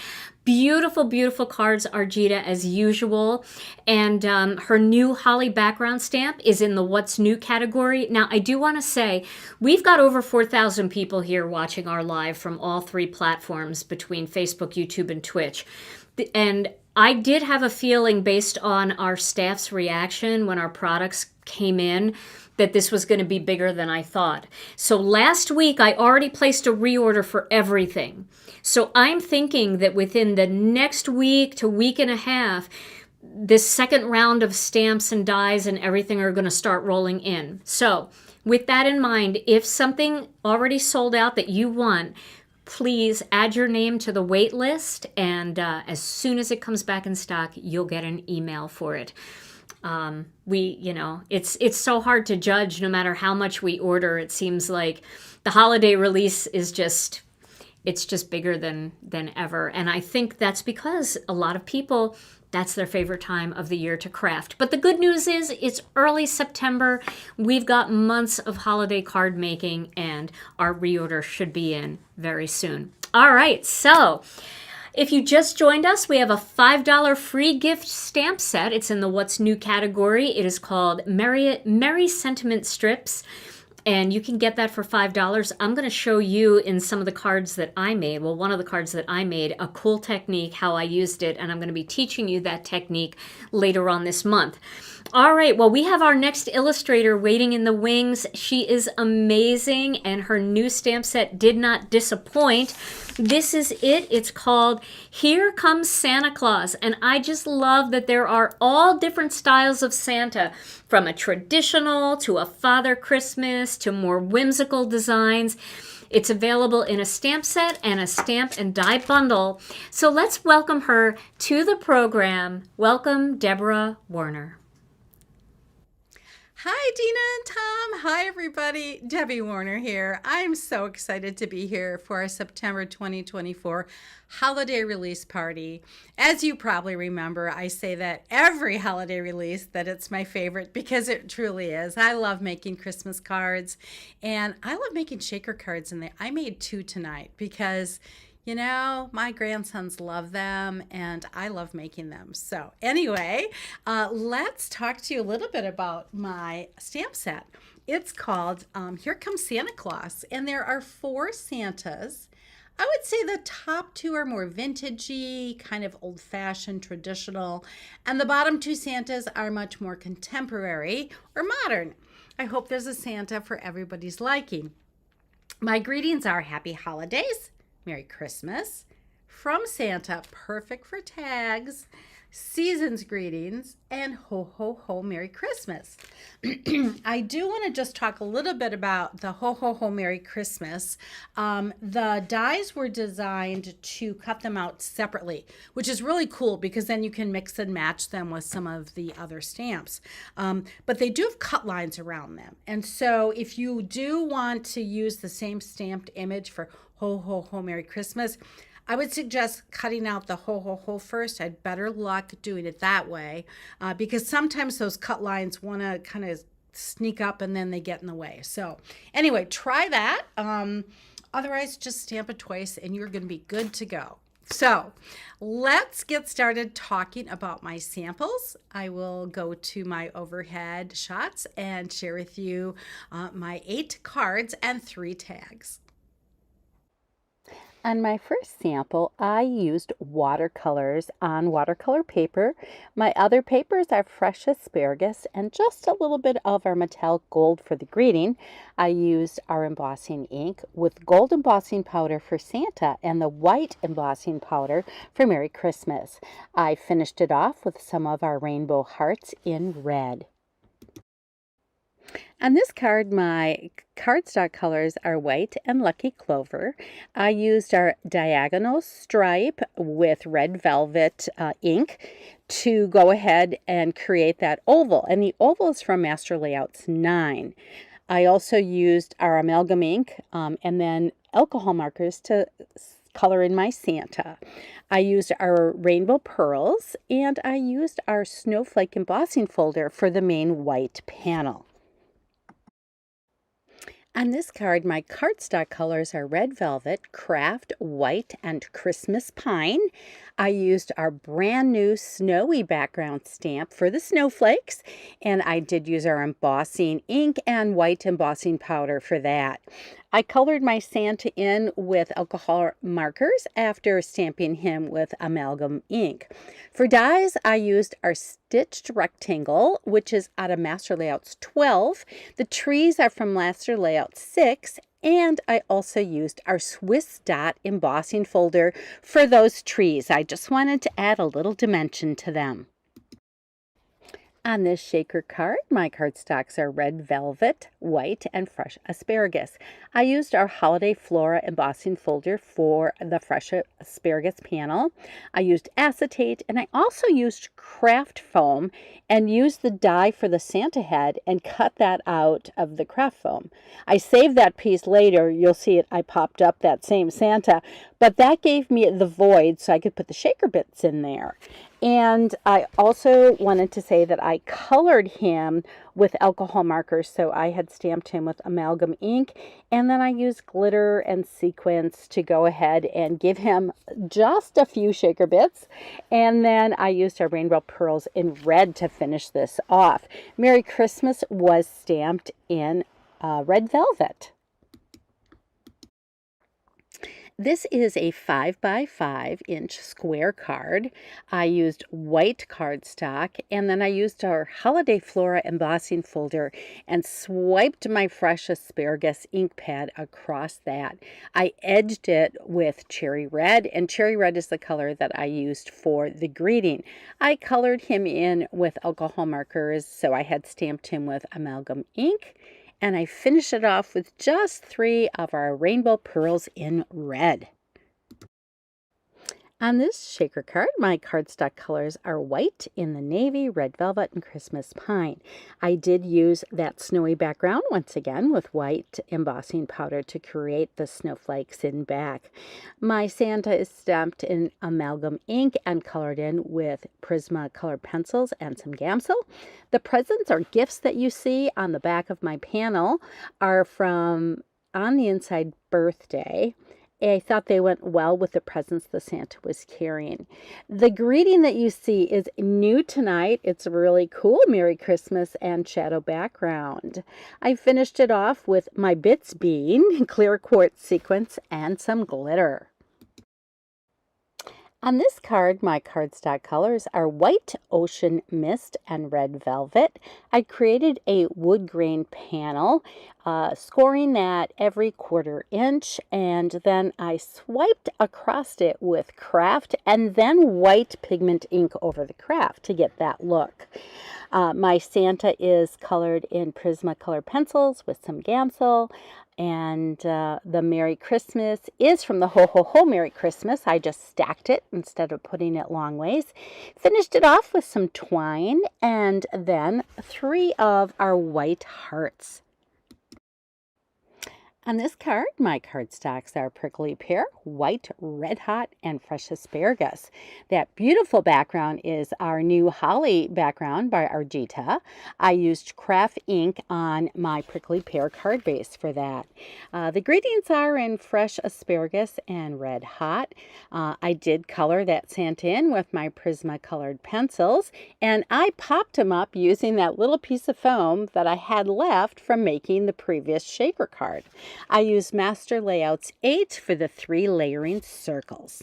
[SPEAKER 1] Beautiful, beautiful cards, Arjita, as usual. And her new Holly background stamp is in the What's New category. Now, I do want to say, we've got over 4,000 people here watching our live from all three platforms between Facebook, YouTube, and Twitch. And I did have a feeling based on our staff's reaction when our products came in that this was going to be bigger than I thought. So last week, I already placed a reorder for everything. So I'm thinking that within the next week to week and a half, this second round of stamps and dies and everything are going to start rolling in. So with that in mind, if something already sold out that you want, please add your name to the wait list, and as soon as it comes back in stock, you'll get an email for it. It's so hard to judge no matter how much we order. It seems like the holiday release is just bigger than ever. And I think that's because a lot of people, that's their favorite time of the year to craft. But the good news is it's early September. We've got months of holiday card making, and our reorder should be in very soon. All right, so if you just joined us, we have a $5 free gift stamp set. It's in the What's New category. It is called Merry Sentiment Strips, and you can get that for $5. I'm going to show you in some of the cards that I made, well, one of the cards that I made, a cool technique, how I used it, and I'm going to be teaching you that technique later on this month. All right, well, we have our next illustrator waiting in the wings. She is amazing, and her new stamp set did not disappoint. This is it. It's called Here Comes Santa Claus, and I just love that there are all different styles of Santa, from a traditional to a Father Christmas to more whimsical designs. It's available in a stamp set and a stamp and die bundle. So let's welcome her to the program. Welcome, Deborah Warner.
[SPEAKER 5] Hi, Gina and Tom. Hi, everybody. Debbie Warner here. I'm so excited to be here for our September 2024 holiday release party. As you probably remember, I say that every holiday release that it's my favorite, because it truly is. I love making Christmas cards, and I love making shaker cards, and I made 2 tonight because my grandsons love them, and I love making them. So anyway, let's talk to you a little bit about my stamp set. It's called Here Comes Santa Claus, and there are 4 Santas I would say the top two are more vintagey, kind of old-fashioned, traditional, and the bottom two Santas are much more contemporary or modern. I hope there's a Santa for everybody's liking. My greetings are Happy Holidays, Merry Christmas, from Santa, perfect for tags, season's greetings, and ho ho ho Merry Christmas. I do want to just talk a little bit about the ho ho ho Merry Christmas. The dies were designed to cut them out separately, which is really cool because then you can mix and match them with some of the other stamps. But they do have cut lines around them. And so if you do want to use the same stamped image for ho ho ho Merry Christmas, I would suggest cutting out the ho ho ho first. I had better luck doing it that way because sometimes those cut lines want to kind of sneak up and then they get in the way. So anyway, try that. Otherwise, just stamp it twice and you're going to be good to go. So let's get started talking about my samples. I will go to my overhead shots and share with you my 8 cards and 3 tags.
[SPEAKER 6] On my first sample, I used watercolors on watercolor paper. My other papers are fresh asparagus and just a little bit of our metallic gold for the greeting. I used our embossing ink with gold embossing powder for Santa and the white embossing powder for Merry Christmas. I finished it off with some of our rainbow hearts in red. On this card, my cardstock colors are white and lucky clover. I used our diagonal stripe with red velvet ink to go ahead and create that oval. And the oval is from Master Layouts 9. I also used our amalgam ink and then alcohol markers to color in my Santa. I used our rainbow pearls and I used our snowflake embossing folder for the main white panel. On this card, my cardstock colors are red velvet, craft, white, and Christmas pine. I used our brand new snowy background stamp for the snowflakes, and I did use our embossing ink and white embossing powder for that. I colored my Santa in with alcohol markers after stamping him with amalgam ink. For dies, I used our stitched rectangle, which is out of Master Layouts 12. The trees are from Master Layout 6. And I also used our Swiss dot embossing folder for those trees. I just wanted to add a little dimension to them. On this shaker card, my cardstocks are red velvet, white, and fresh asparagus. I used our Holiday Flora embossing folder for the fresh asparagus panel. I used acetate, and I also used craft foam and used the die for the Santa head and cut that out of the craft foam. I saved that piece later. You'll see it. I popped up that same Santa, but that gave me the void so I could put the shaker bits in there. And I also wanted to say that I colored him with alcohol markers, so I had stamped him with amalgam ink, and then I used glitter and sequins to go ahead and give him just a few shaker bits, and then I used our rainbow pearls in red to finish this off. Merry Christmas was stamped in red velvet. This is a 5 by 5 inch square card. I used white cardstock and then I used our Holiday Flora embossing folder and swiped my fresh asparagus ink pad across that. I edged it with cherry red, and cherry red is the color that I used for the greeting. I colored him in with alcohol markers, so I had stamped him with amalgam ink. And I finish it off with just 3 of our rainbow pearls in red. On this shaker card, my cardstock colors are white in the navy, red velvet, and Christmas pine. I did use that snowy background once again with white embossing powder to create the snowflakes in back. My Santa is stamped in amalgam ink and colored in with Prisma colored pencils and some Gamsol. The presents or gifts that you see on the back of my panel are from on the inside birthday. I thought they went well with the presents the Santa was carrying. The greeting that you see is new tonight. It's really cool. Merry Christmas and shadow background. I finished it off with my bits being clear quartz sequins and some glitter. On this card, my cardstock colors are white ocean mist and red velvet. I created a wood grain panel, scoring that every 1/4 inch, and then I swiped across it with craft and then white pigment ink over the craft to get that look. My Santa is colored in Prismacolor pencils with some Gamsol. And the Merry Christmas is from the Ho Ho Ho Merry Christmas. I just stacked it instead of putting it long ways. Finished it off with some twine and then 3 of our white hearts. On this card, my cardstocks are prickly pear, white, red hot, and fresh asparagus. That beautiful background is our new holly background by Argita. I used craft ink on my prickly pear card base for that. The greetings are in fresh asparagus and red hot. I did color that Santa in with my Prisma-colored pencils, and I popped them up using that little piece of foam that I had left from making the previous shaker card. I used Master Layouts 8 for the 3 layering circles.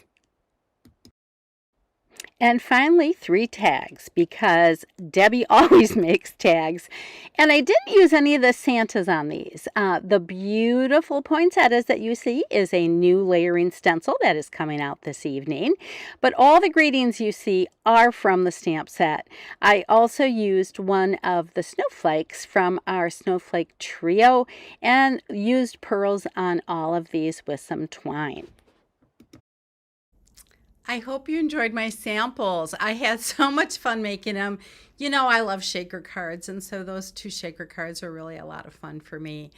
[SPEAKER 6] And finally, 3 tags, because Debbie always makes tags. And I didn't use any of the Santas on these. The beautiful poinsettias that you see is a new layering stencil that is coming out this evening. But all the greetings you see are from the stamp set. I also used one of the snowflakes from our snowflake trio and used pearls on all of these with some twine.
[SPEAKER 5] I hope you enjoyed my samples. I had so much fun making them. You know, I love shaker cards, and so those 2 shaker cards are really a lot of fun for me.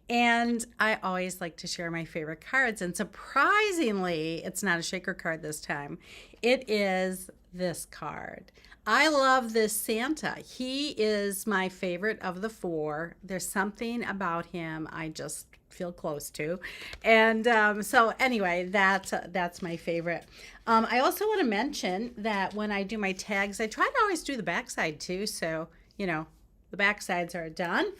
[SPEAKER 5] And I always like to share my favorite cards, and surprisingly, it's not a shaker card this time. It is this card. I love this Santa. He is my favorite of the 4. There's something about him I just feel close to, and so anyway, that's my favorite. I also want to mention that when I do my tags, I try to always do the backside too, so you know the backsides are done.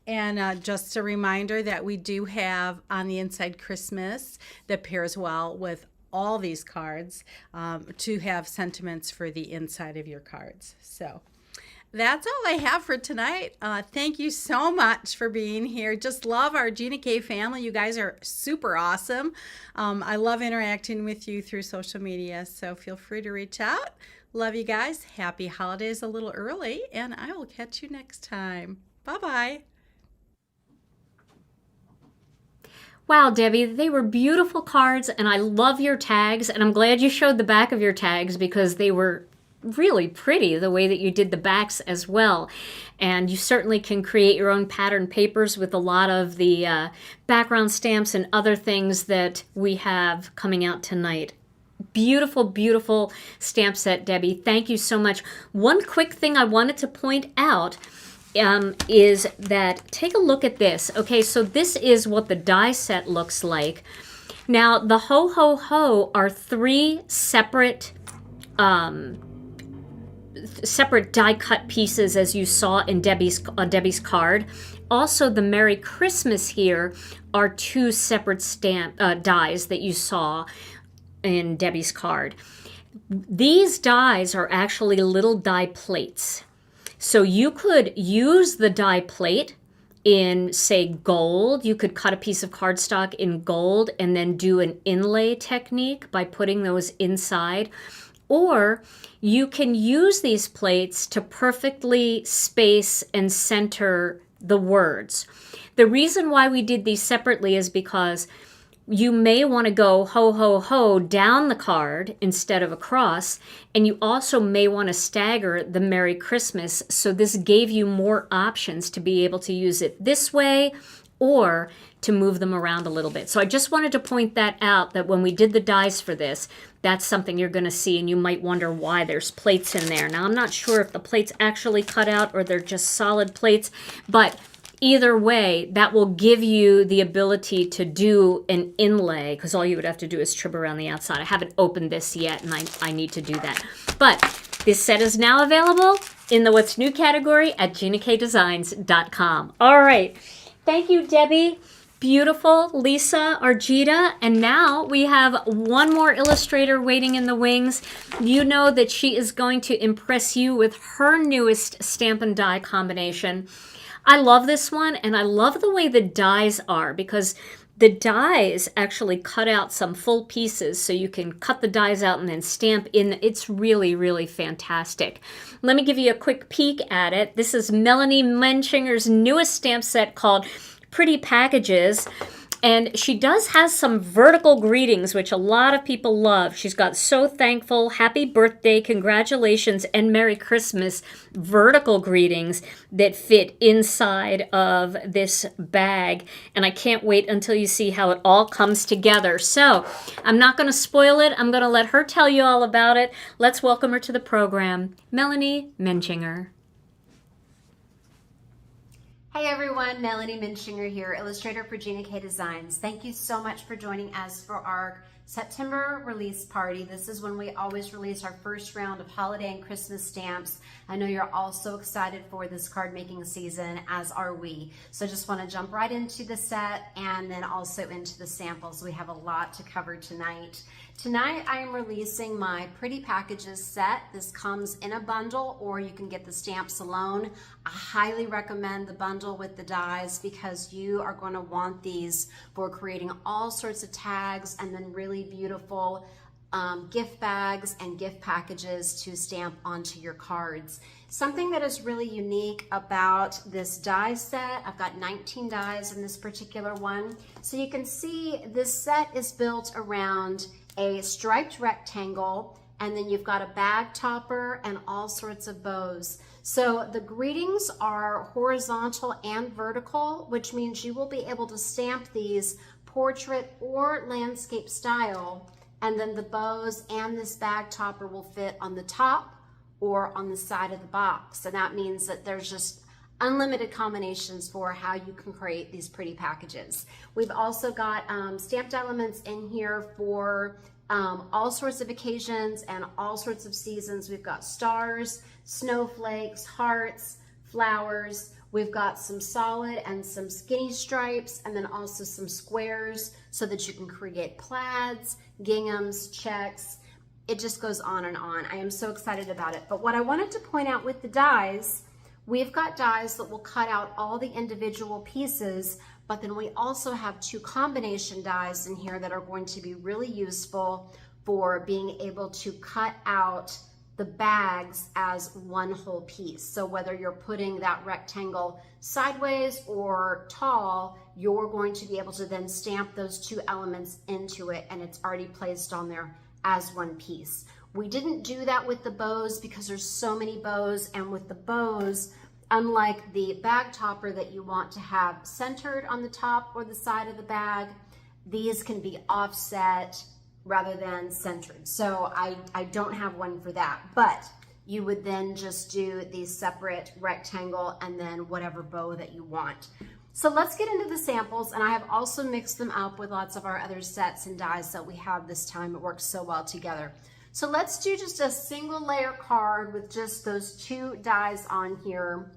[SPEAKER 5] And just a reminder that we do have on the inside Christmas that pairs well with all these cards, to have sentiments for the inside of your cards. So that's all I have for tonight. Thank you so much for being here. Just love our Gina K family. You guys are super awesome. I love interacting with you through social media, so feel free to reach out. Love you guys. Happy holidays a little early, and I will catch you next time. Bye-bye.
[SPEAKER 1] Wow, Debbie, they were beautiful cards, and I love your tags, and I'm glad you showed the back of your tags because they were really pretty the way that you did the backs as well. And you certainly can create your own pattern papers with a lot of the background stamps and other things that we have coming out tonight. Beautiful, beautiful stamp set, Debbie. Thank you so much. One quick thing I wanted to point out is that take a look at this. Okay, so this is what the die set looks like. Now, the Ho Ho Ho are 3 separate die cut pieces, as you saw in Debbie's card. Also, the Merry Christmas here are 2 separate dies that you saw in Debbie's card. These dies are actually little die plates. So you could use the die plate in, say, gold. You could cut a piece of cardstock in gold and then do an inlay technique by putting those inside. Or you can use these plates to perfectly space and center the words. The reason why we did these separately is because you may want to go ho, ho, ho down the card instead of across, and you also may want to stagger the Merry Christmas, so this gave you more options to be able to use it this way or to move them around a little bit. So I just wanted to point that out, that when we did the dies for this, that's something you're going to see, and you might wonder why there's plates in there. Now, I'm not sure if the plates actually cut out or they're just solid plates, but Either way, that will give you the ability to do an inlay, because all you would have to do is trim around the outside. I haven't opened this yet, and I need to do that. But this set is now available in the What's New category at GinaKDesigns.com. All right. Thank you, Debbie. Beautiful, Lisa, Arjita, and now we have one more illustrator waiting in the wings. You know that she is going to impress you with her newest Stampin' Die combination. I love this one, and I love the way the dies are, because the dies actually cut out some full pieces, so you can cut the dies out and then stamp in. It's really, really fantastic. Let me give you a quick peek at it. This is Melanie Menchinger's newest stamp set called Pretty Packages. And she does have some vertical greetings, which a lot of people love. She's got so thankful, happy birthday, congratulations, and Merry Christmas vertical greetings that fit inside of this bag. And I can't wait until you see how it all comes together. So I'm not going to spoil it. I'm going to let her tell you all about it. Let's welcome her to the program, Melanie Menchinger.
[SPEAKER 7] Hey everyone, Melanie Menchinger here, illustrator for Gina K Designs. Thank you so much for joining us for our September release party. This is when we always release our first round of holiday and Christmas stamps. I know you're all so excited for this card making season, as are we. So I just want to jump right into the set and then also into the samples. We have a lot to cover tonight. Tonight I am releasing my Pretty Packages set. This comes in a bundle, or you can get the stamps alone. I highly recommend the bundle with the dies because you are going to want these for creating all sorts of tags and then really beautiful gift bags and gift packages to stamp onto your cards. Something that is really unique about this die set, I've got 19 dies in this particular one. So you can see this set is built around a striped rectangle, and then you've got a bag topper and all sorts of bows. So the greetings are horizontal and vertical, which means you will be able to stamp these portrait or landscape style, and then the bows and this bag topper will fit on the top or on the side of the box. And that means that there's just unlimited combinations for how you can create these pretty packages. We've also got stamped elements in here for all sorts of occasions and all sorts of seasons. We've got stars, snowflakes, hearts, flowers. We've got some solid and some skinny stripes, and then also some squares so that you can create plaids, ginghams, checks. It just goes on and on. I am so excited about it. But what I wanted to point out with the dies, we've got dies that will cut out all the individual pieces, but then we also have two combination dies in here that are going to be really useful for being able to cut out the bags as one whole piece. So whether you're putting that rectangle sideways or tall, you're going to be able to then stamp those two elements into it, and it's already placed on there as one piece. We didn't do that with the bows because there's so many bows, and with the bows, unlike the bag topper that you want to have centered on the top or the side of the bag, these can be offset rather than centered. So I don't have one for that, but you would then just do the separate rectangle and then whatever bow that you want. So let's get into the samples, and I have also mixed them up with lots of our other sets and dies that we have this time. It works so well together. So let's do just a single layer card with just those two dies on here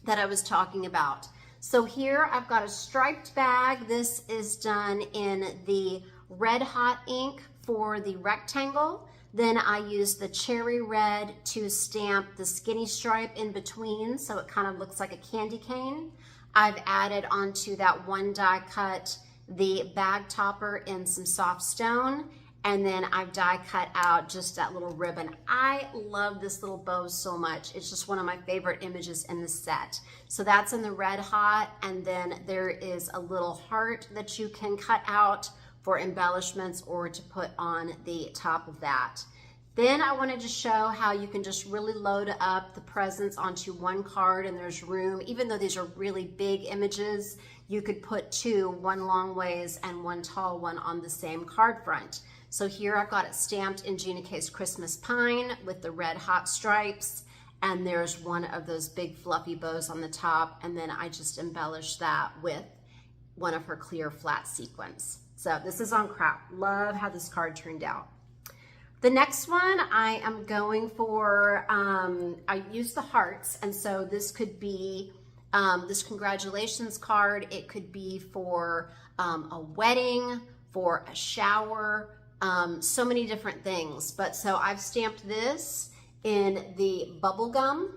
[SPEAKER 7] that I was talking about. So here I've got a striped bag. This is done in the red hot ink for the rectangle. Then I use the cherry red to stamp the skinny stripe in between, so it kind of looks like a candy cane. I've added onto that one die cut the bag topper in some soft stone, and then I've die cut out just that little ribbon. I love this little bow so much. It's just one of my favorite images in the set. So that's in the red hot, and then there is a little heart that you can cut out for embellishments or to put on the top of that. Then I wanted to show how you can just really load up the presents onto one card, and there's room. Even though these are really big images, you could put two, one long ways and one tall one on the same card front. So here I've got it stamped in Gina K's Christmas Pine with the red hot stripes, and there's one of those big fluffy bows on the top, and then I just embellished that with one of her clear flat sequins. So this is on Craft. Love how this card turned out. The next one I am going for, I used the hearts, and so this could be this congratulations card. It could be for a wedding, for a shower, so many different things. But so I've stamped this in the bubble gum,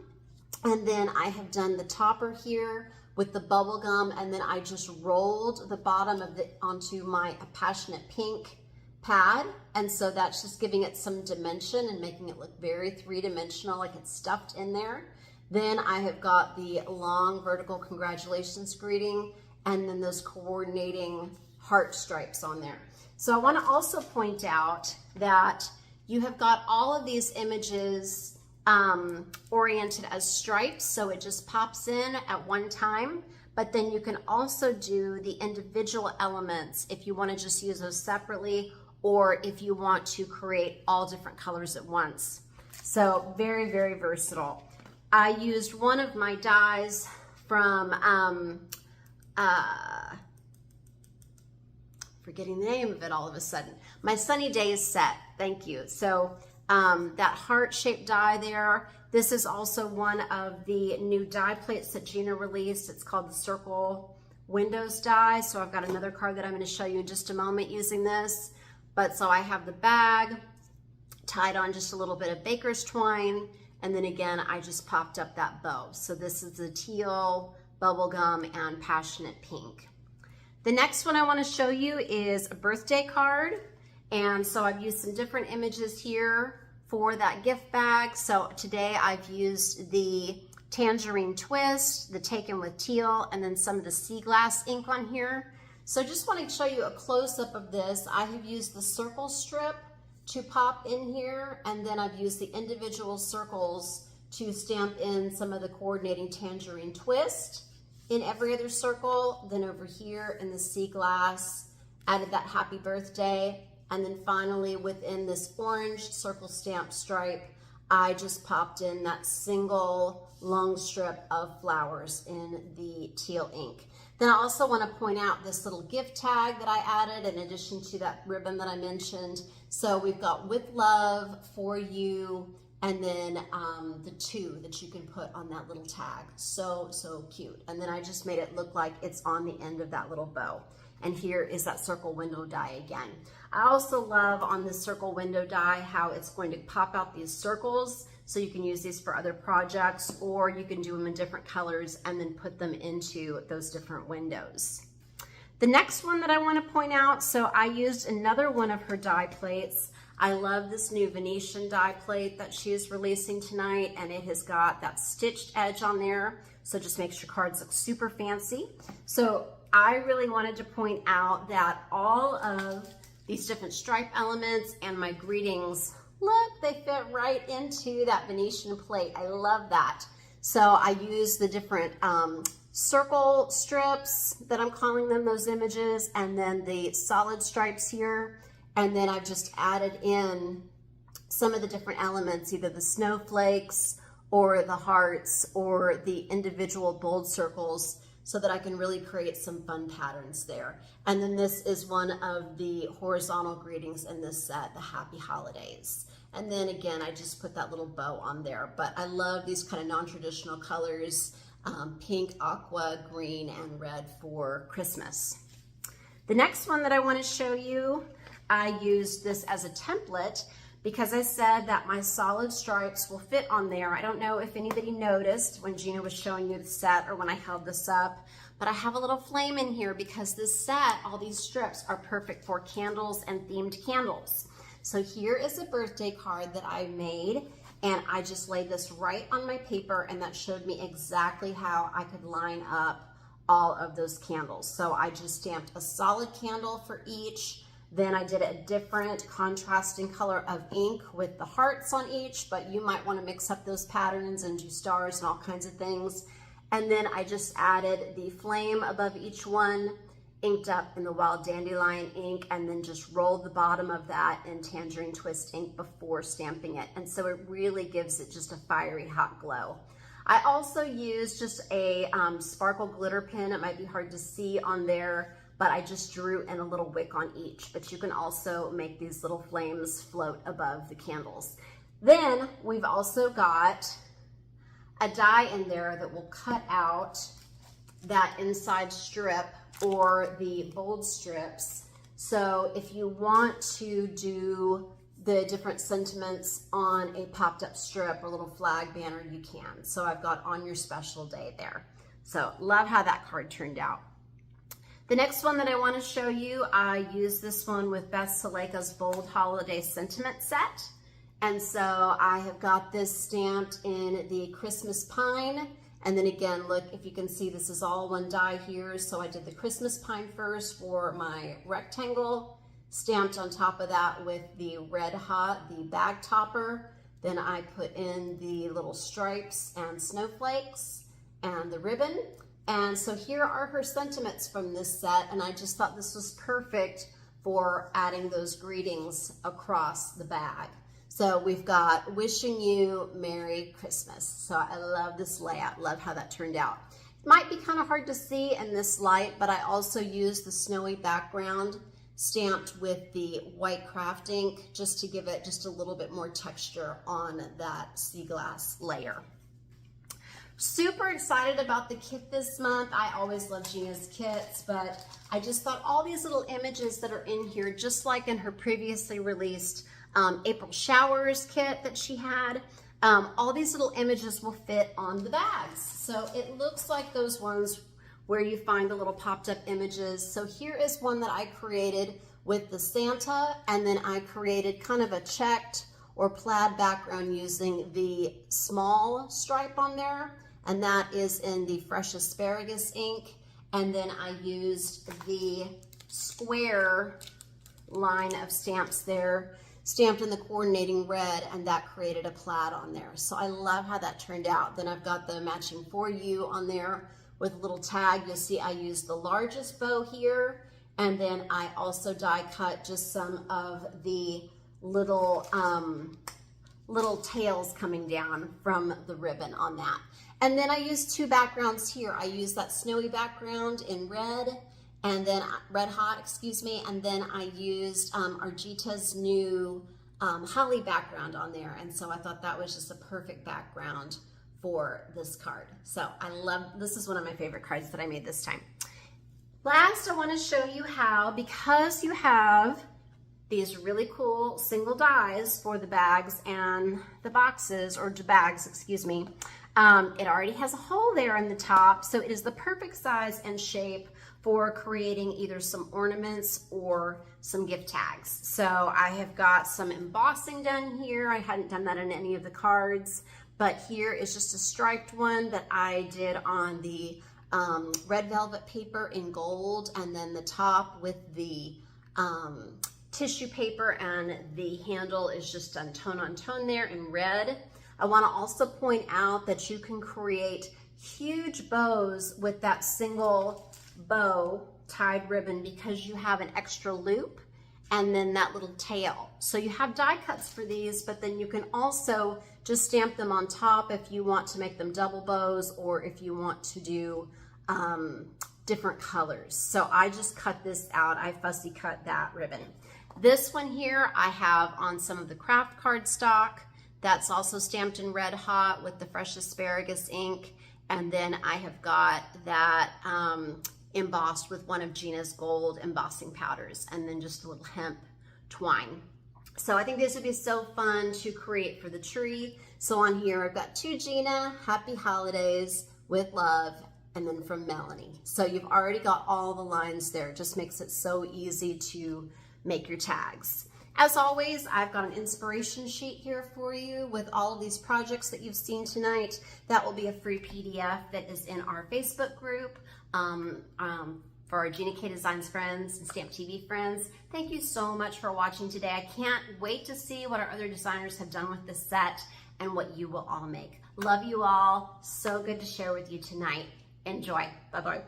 [SPEAKER 7] and then I have done the topper here with the bubble gum, and then I just rolled the bottom of it onto my passionate pink pad, and so that's just giving it some dimension and making it look very three-dimensional, like it's stuffed in there. Then I have got the long vertical congratulations greeting, and then those coordinating heart stripes on there. So I want to also point out that you have got all of these images oriented as stripes, so it just pops in at one time, but then you can also do the individual elements if you want to just use those separately, or if you want to create all different colors at once. So very, very versatile. I used one of my dies from, forgetting the name of it all of a sudden, my Sunny Days set, thank you. So that heart-shaped die there, this is also one of the new die plates that Gina released. It's called the Circle Windows die. So I've got another card that I'm going to show you in just a moment using this. But so I have the bag tied on just a little bit of baker's twine, and then again I just popped up that bow. So this is the teal, bubblegum, and passionate pink. The next one I want to show you is a birthday card, and so I've used some different images here for that gift bag. So today I've used the tangerine twist, the taken with teal, and then some of the sea glass ink on here. So I just want to show you a close-up of this. I have used the circle strip to pop in here, and then I've used the individual circles to stamp in some of the coordinating tangerine twist in every other circle. Then over here in the sea glass, added that happy birthday. And then finally within this orange circle stamp stripe, I just popped in that single long strip of flowers in the teal ink. Then I also want to point out this little gift tag that I added in addition to that ribbon that I mentioned. So we've got with love, for you, and then the two that you can put on that little tag. So, so cute. And then I just made it look like it's on the end of that little bow. And here is that circle window die again. I also love on this circle window die how it's going to pop out these circles. So you can use these for other projects, or you can do them in different colors and then put them into those different windows. The next one that I want to point out, so I used another one of her die plates. I love this new Venetian die plate that she is releasing tonight, and it has got that stitched edge on there. So it just makes your cards look super fancy. So I really wanted to point out that all of these different stripe elements and my greetings, look, they fit right into that Venetian plate. I love that. So I use the different circle strips that I'm calling them, those images, and then the solid stripes here. And then I've just added in some of the different elements, either the snowflakes or the hearts or the individual bold circles, so that I can really create some fun patterns there. And then this is one of the horizontal greetings in this set, the Happy Holidays. And then again, I just put that little bow on there. But I love these kind of non-traditional colors, pink, aqua, green, and red for Christmas. The next one that I want to show you, I used this as a template because I said that my solid stripes will fit on there. I don't know if anybody noticed when Gina was showing you the set or when I held this up, but I have a little flame in here because this set, all these strips are perfect for candles and themed candles. So here is a birthday card that I made, and I just laid this right on my paper, and that showed me exactly how I could line up all of those candles. So I just stamped a solid candle for each. Then I did a different contrasting color of ink with the hearts on each, but you might want to mix up those patterns and do stars and all kinds of things. And then I just added the flame above each one inked up in the Wild Dandelion ink, and then just rolled the bottom of that in Tangerine Twist ink before stamping it. And so it really gives it just a fiery hot glow. I also used just a sparkle glitter pin. It might be hard to see on there, but I just drew in a little wick on each. But you can also make these little flames float above the candles. Then we've also got a die in there that will cut out that inside strip or the bold strips. So if you want to do the different sentiments on a popped up strip or little flag banner, you can. So I've got on your special day there. So love how that card turned out. The next one that I want to show you, I used this one with Beth Saleka's Bold Holiday Sentiment Set. And so I have got this stamped in the Christmas Pine. And then again, look, if you can see, this is all one die here. So I did the Christmas Pine first for my rectangle, stamped on top of that with the Red Hot, the bag topper. Then I put in the little stripes and snowflakes and the ribbon. And so here are her sentiments from this set. And I just thought this was perfect for adding those greetings across the bag. So we've got wishing you Merry Christmas. So I love this layout, love how that turned out. It might be kind of hard to see in this light, but I also used the snowy background stamped with the white craft ink just to give it just a little bit more texture on that sea glass layer. Super excited about the kit this month. I always love Gina's kits, but I just thought all these little images that are in here, just like in her previously released April Showers kit that she had, all these little images will fit on the bags. So it looks like those ones where you find the little popped up images. So here is one that I created with the Santa, and then I created kind of a checked or plaid background using the small stripe on there, and that is in the Fresh Asparagus ink. And then I used the square line of stamps there, stamped in the coordinating red, and that created a plaid on there. So I love how that turned out. Then I've got the matching For You on there with a little tag. You'll see I used the largest bow here, and then I also die cut just some of the little little tails coming down from the ribbon on that. And then I used two backgrounds here. I used that snowy background in red, and then Red Hot, excuse me, and then I used Argita's new holly background on there. And so I thought that was just a perfect background for this card. So I love, this is one of my favorite cards that I made this time. Last, I want to show you how, because you have these really cool single dies for the bags and the boxes, or bags, excuse me, it already has a hole there in the top, so it is the perfect size and shape for creating either some ornaments or some gift tags. So I have got some embossing done here. I hadn't done that in any of the cards, but here is just a striped one that I did on the red velvet paper in gold, and then the top with the tissue paper, and the handle is just done tone on tone there in red. I want to also point out that you can create huge bows with that single bow tied ribbon because you have an extra loop and then that little tail. So you have die cuts for these, but then you can also just stamp them on top if you want to make them double bows, or if you want to do different colors. So I just cut this out. I fussy cut that ribbon. This one here I have on some of the craft cardstock. That's also stamped in Red Hot with the Fresh Asparagus ink. And then I have got that embossed with one of Gina's gold embossing powders, and then just a little hemp twine. So I think this would be so fun to create for the tree. So on here I've got to Gina, Happy Holidays, with love, and then from Melanie. So you've already got all the lines there. It just makes it so easy to make your tags. As always, I've got an inspiration sheet here for you with all of these projects that you've seen tonight. That will be a free PDF that is in our Facebook group for our Gina K Designs friends and Stamp TV friends. Thank you so much for watching today. I can't wait to see what our other designers have done with this set and what you will all make. Love you all. So good to share with you tonight. Enjoy. Bye-bye.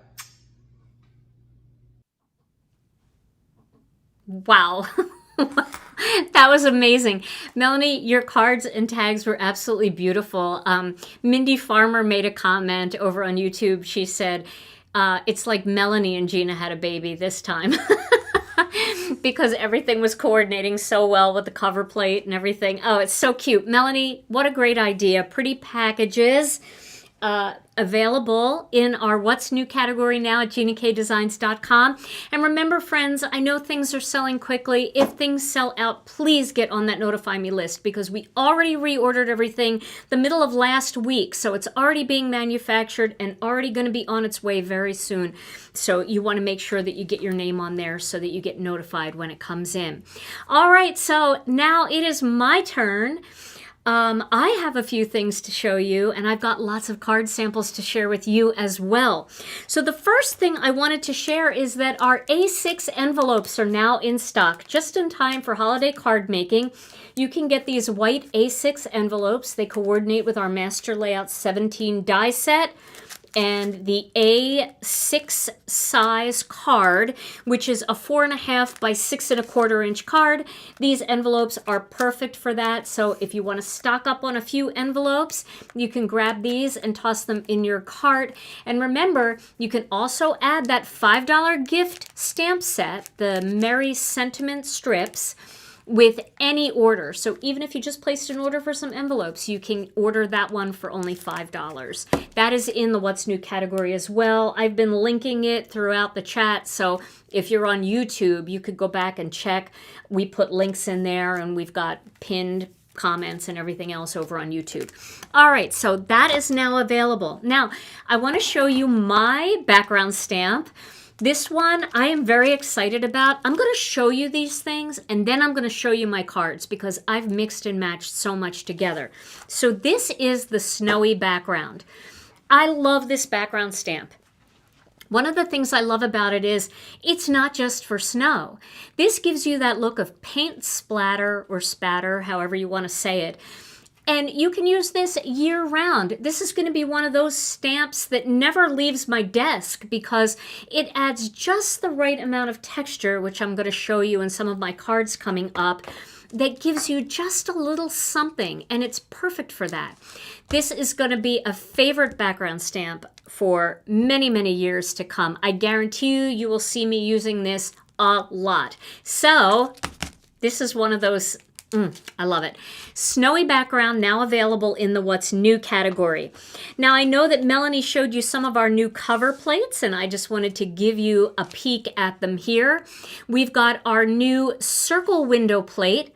[SPEAKER 1] Wow. That was amazing. Melanie, your cards and tags were absolutely beautiful. Mindy Farmer made a comment over on YouTube. She said, it's like Melanie and Gina had a baby this time. Because everything was coordinating so well with the cover plate and everything. Oh, it's so cute. Melanie, what a great idea. Pretty packages. Available in our What's New category now at GinaKDesigns.com. And remember, friends, I know things are selling quickly. If things sell out, please get on that Notify Me list because we already reordered everything the middle of last week. So it's already being manufactured and already going to be on its way very soon. So you want to make sure that you get your name on there so that you get notified when it comes in. All right, so now it is my turn. I have a few things to show you, and I've got lots of card samples to share with you as well. So the first thing I wanted to share is that our A6 envelopes are now in stock, just in time for holiday card making. You can get these white A6 envelopes. They coordinate with our Master Layout 17 die set and the A6 size card, which is a 4.5 by 6.25 inch card. These envelopes are perfect for that. So if you want to stock up on a few envelopes, you can grab these and toss them in your cart. And remember, you can also add that $5 gift stamp set, the Merry Sentiment strips, with any order. So even if you just placed an order for some envelopes, you can order that one for only $5. That is in the What's New category as well. I've been linking it throughout the chat, so if you're on YouTube, you could go back and check. We put links in there, and we've got pinned comments and everything else over on YouTube. All right, so that is now available. Now, I want to show you my background stamp. This one I am very excited about. I'm going to show you these things and then I'm going to show you my cards because I've mixed and matched so much together. So this is the snowy background. I love this background stamp. One of the things I love about it is it's not just for snow. This gives you that look of paint splatter or spatter, however you want to say it. And you can use this year round. This is going to be one of those stamps that never leaves my desk because it adds just the right amount of texture, which I'm going to show you in some of my cards coming up, that gives you just a little something, and it's perfect for that. This is going to be a favorite background stamp for many, many years to come. I guarantee you will see me using this a lot. So this is one of those I love it. Snowy background now available in the What's New category. Now I know that Melanie showed you some of our new cover plates and I just wanted to give you a peek at them here. We've got our new circle window plate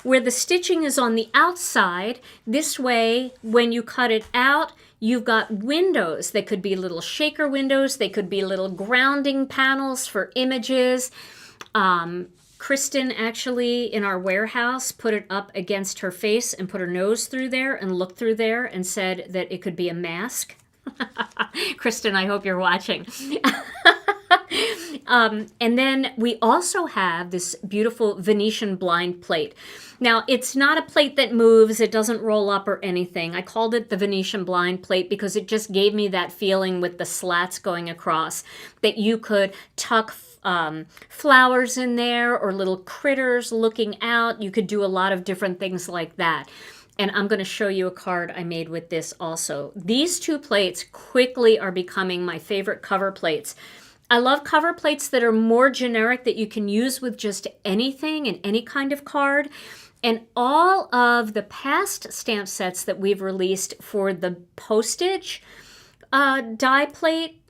[SPEAKER 1] where the stitching is on the outside. This way, when you cut it out, you've got windows. They could be little shaker windows. They could be little grounding panels for images. Kristen actually in our warehouse put it up against her face and put her nose through there and looked through there and said that it could be a mask. Kristen, I hope you're watching. And then we also have this beautiful Venetian blind plate. Now, it's not a plate that moves. It doesn't roll up or anything. I called it the Venetian blind plate because it just gave me that feeling with the slats going across that you could tuck flowers in there or little critters looking out. You could do a lot of different things like that. And I'm going to show you a card I made with this also. These two plates quickly are becoming my favorite cover plates. I love cover plates that are more generic that you can use with just anything and any kind of card. And all of the past stamp sets that we've released for the postage die plate,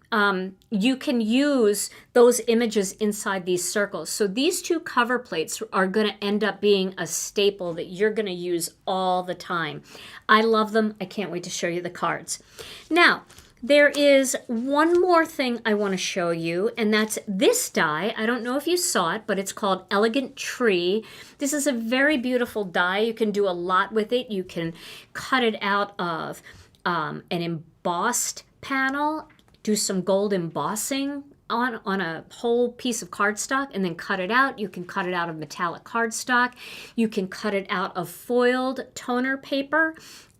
[SPEAKER 1] you can use those images inside these circles. So these two cover plates are going to end up being a staple that you're going to use all the time. I love them. I can't wait to show you the cards. Now, there is one more thing I want to show you, and that's this die. I don't know if you saw it, but it's called Elegant Tree. This is a very beautiful die. You can do a lot with it. You can cut it out of an embossed panel, do some gold embossing on a whole piece of cardstock and then cut it out. You can cut it out of metallic cardstock. You can cut it out of foiled toner paper.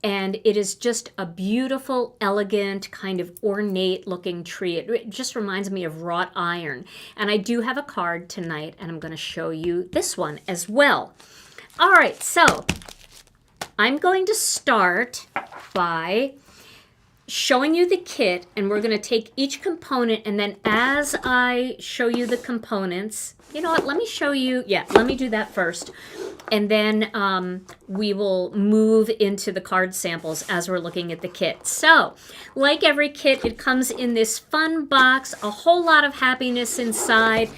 [SPEAKER 1] And it is just a beautiful, elegant, kind of ornate looking tree. It just reminds me of wrought iron. And I do have a card tonight, and I'm going to show you this one as well. All right, so I'm going to start by showing you the kit, and we're going to take each component, and then as I show you the components, you know what, let me show you, let me do that first. And then we will move into the card samples as we're looking at the kit. So, like every kit, it comes in this fun box, a whole lot of happiness inside.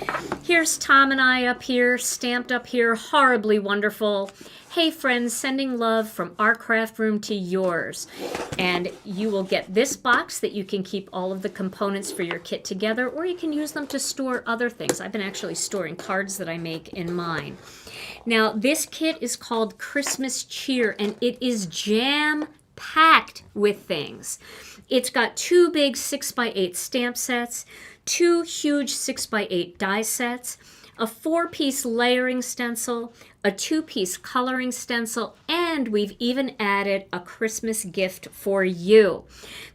[SPEAKER 1] Here's Tom and I up here, stamped up here, horribly wonderful. Hey friends, sending love from our craft room to yours. And you will get this box that you can keep all of the components for your kit together, or you can use them to store other things. I've been actually storing cards that I make in mine. Now, this kit is called Christmas Cheer, and it is jam-packed with things. It's got 2 big 6x8 stamp sets, 2 huge 6x8 die sets, a 4-piece layering stencil, a 2-piece coloring stencil, and we've even added a Christmas gift for you.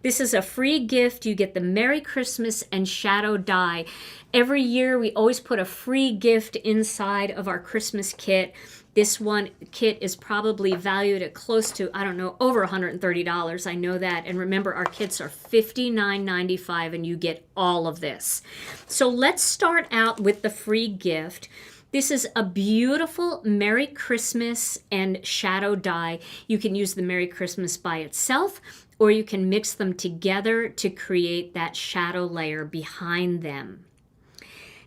[SPEAKER 1] This is a free gift. You get the Merry Christmas and Shadow die. Every year we always put a free gift inside of our Christmas kit. This one kit is probably valued at close to, I don't know, over $130. I know that. And remember, our kits are $59.95 and you get all of this. So let's start out with the free gift. This is a beautiful Merry Christmas and Shadow die. You can use the Merry Christmas by itself, or you can mix them together to create that shadow layer behind them.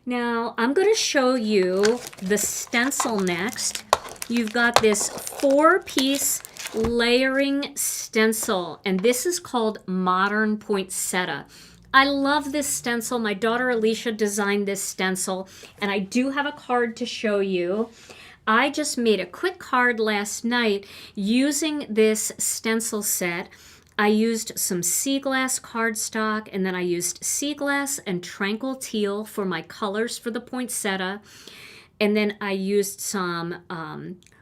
[SPEAKER 1] Now, I'm going to show you the stencil next. You've got this 4-piece layering stencil, and this is called Modern Poinsettia. I love this stencil. My daughter Alicia designed this stencil, and I do have a card to show you. I just made a quick card last night using this stencil set. I used some sea glass cardstock, and then I used sea glass and tranquil teal for my colors for the poinsettia. And then I used some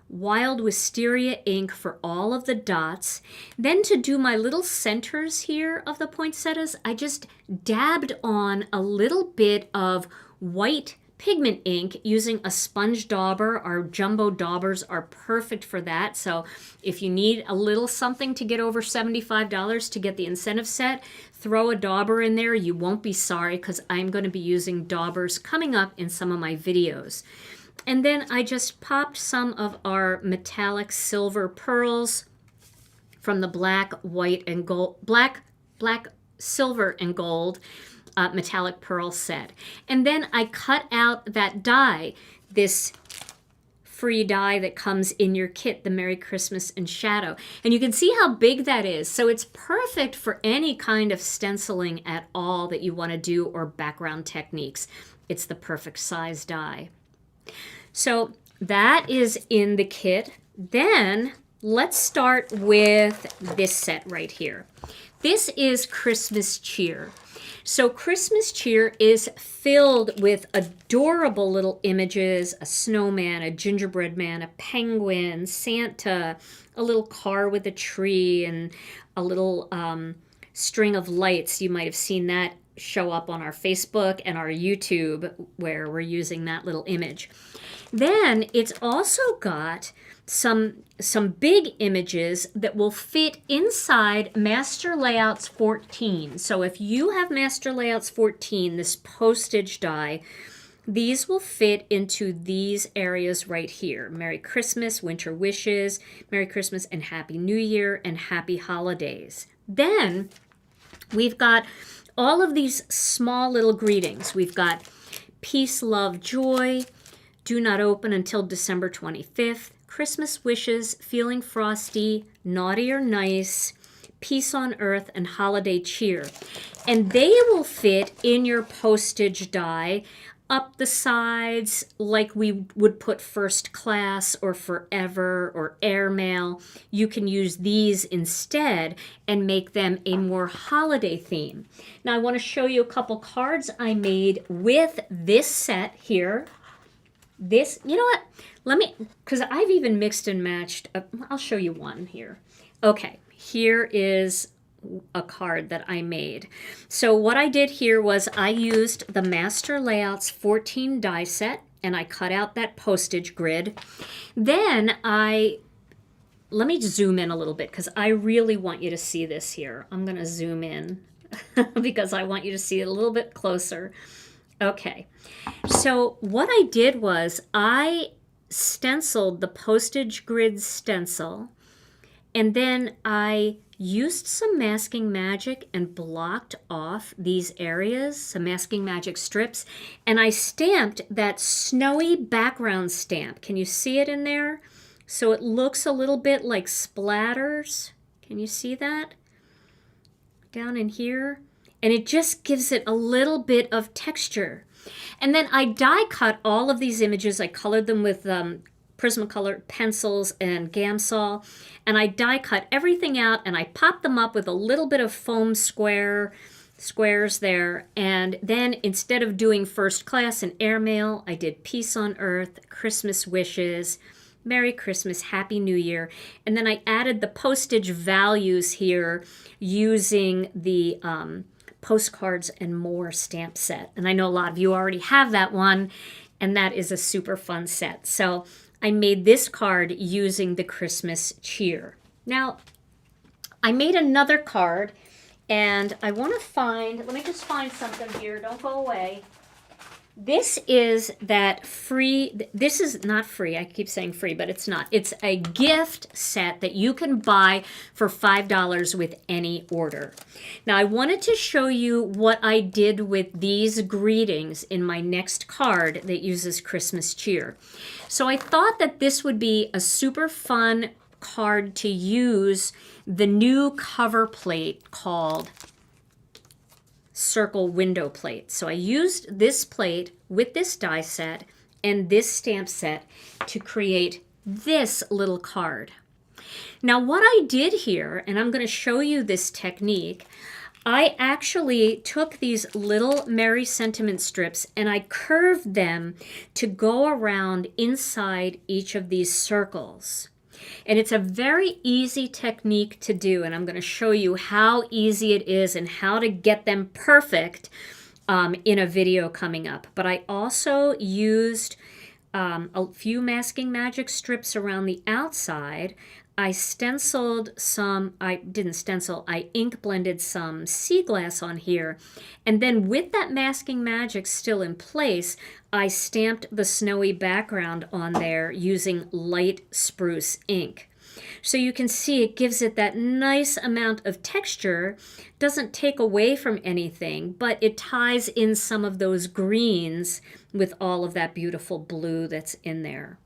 [SPEAKER 1] Wild Wisteria ink for all of the dots. Then to do my little centers here of the poinsettias, I just dabbed on a little bit of white pigment ink using a sponge dauber. Our jumbo daubers are perfect for that. So if you need a little something to get over $75 to get the incentive set, throw a dauber in there. You won't be sorry, because I'm going to be using daubers coming up in some of my videos. And then I just popped some of our metallic silver pearls from the black, white, and gold, black, silver, and gold metallic pearl set. And then I cut out that die, this free die that comes in your kit, the Merry Christmas and Shadow. And you can see how big that is. So it's perfect for any kind of stenciling at all that you want to do, or background techniques. It's the perfect size die. So that is in the kit. Then let's start with this set right here. This is Christmas Cheer. So Christmas Cheer is filled with adorable little images: a snowman, a gingerbread man, a penguin, Santa, a little car with a tree, and a little string of lights. You might have seen that show up on our Facebook and our YouTube, where we're using that little image. Then it's also got some big images that will fit inside Master Layouts 14. So if you have Master Layouts 14, this postage die, these will fit into these areas right here: Merry Christmas, Winter Wishes, Merry Christmas and Happy New Year, and Happy Holidays. Then we've got all of these small little greetings. We've got Peace, Love, Joy, Do Not Open Until December 25th, Christmas Wishes, Feeling Frosty, Naughty or Nice, Peace on Earth, and Holiday Cheer. And they will fit in your postage die up the sides, like we would put First Class or Forever or Airmail. You can use these instead and make them a more holiday theme. Now I want to show you a couple cards I made with this set here. This, you know what? Let me, because I've even mixed and matched. I'll show you one here. Okay, here is a card that I made. So what I did here was I used the Master Layouts 14 die set, and I cut out that postage grid. Then let me zoom in a little bit because I really want you to see this here. I'm going to zoom in because I want you to see it a little bit closer. Okay, so what I did was I stenciled the postage grid stencil, and then I used some masking magic and blocked off these areas, some masking magic strips, and I stamped that snowy background stamp. Can you see it in there? So it looks a little bit like splatters. Can you see that? Down in here. And it just gives it a little bit of texture. And then I die cut all of these images. I colored them with Prismacolor pencils and Gamsol, and I die cut everything out, and I popped them up with a little bit of foam squares there. And then instead of doing first class and airmail, I did peace on earth, Christmas wishes, Merry Christmas, Happy New Year. And then I added the postage values here using the Postcards and More stamp set. And I know a lot of you already have that one, and that is a super fun set. So I made this card using the Christmas cheer. Now, I made another card, and I want to let me just find something here. Don't go away. This is this is not free. I keep saying free, but it's not. It's a gift set that you can buy for $5 with any order. Now, I wanted to show you what I did with these greetings in my next card that uses Christmas cheer. So I thought that this would be a super fun card to use the new cover plate called Circle Window Plate. So I used this plate with this die set and this stamp set to create this little card. Now what I did here, and I'm going to show you this technique, I actually took these little Merry Sentiment strips and I curved them to go around inside each of these circles. And it's a very easy technique to do, and I'm going to show you how easy it is and how to get them perfect in a video coming up. But I also used a few masking magic strips around the outside. I stenciled some, I didn't stencil, I ink blended some sea glass on here. And then with that masking magic still in place, I stamped the snowy background on there using light spruce ink. So you can see it gives it that nice amount of texture, doesn't take away from anything, but it ties in some of those greens with all of that beautiful blue that's in there.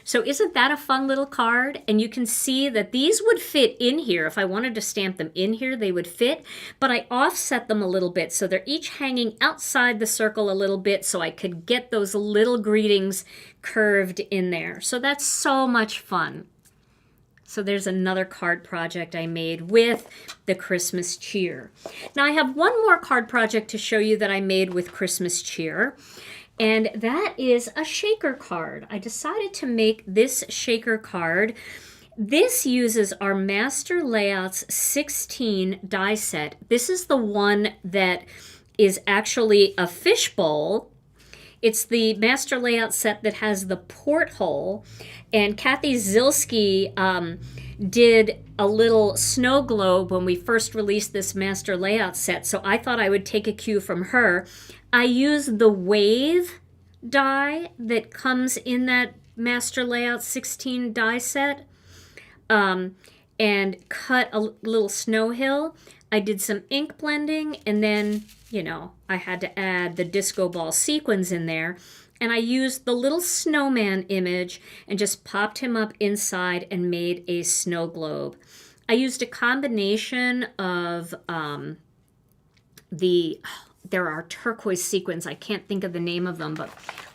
[SPEAKER 1] So isn't that a fun little card? And you can see that these would fit in here. If I wanted to stamp them in here, they would fit, but I offset them a little bit. So they're each hanging outside the circle a little bit so I could get those little greetings curved in there. So that's so much fun. So there's another card project I made with the Christmas cheer. Now I have one more card project to show you that I made with Christmas cheer. And that is a shaker card. I decided to make this shaker card. This uses our Master Layouts 16 die set. This is the one that is actually a fishbowl. It's the Master Layout set that has the porthole. And Kathy Zilski did a little snow globe when we first released this Master Layout set. So I thought I would take a cue from her. I used the wave die that comes in that Master Layout 16 die set and cut a little snow hill. I did some ink blending, and then, you know, I had to add the disco ball sequins in there. And I used the little snowman image and just popped him up inside and made a snow globe. I used a combination of there are turquoise sequins. I can't think of the name of them, but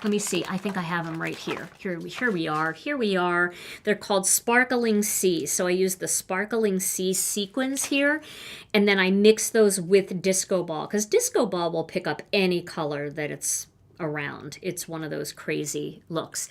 [SPEAKER 1] let me see. I think I have them right here. Here we are. They're called Sparkling Sea. So I used the Sparkling Sea sequins here, and then I mixed those with Disco Ball, because Disco Ball will pick up any color that it's around. It's one of those crazy looks.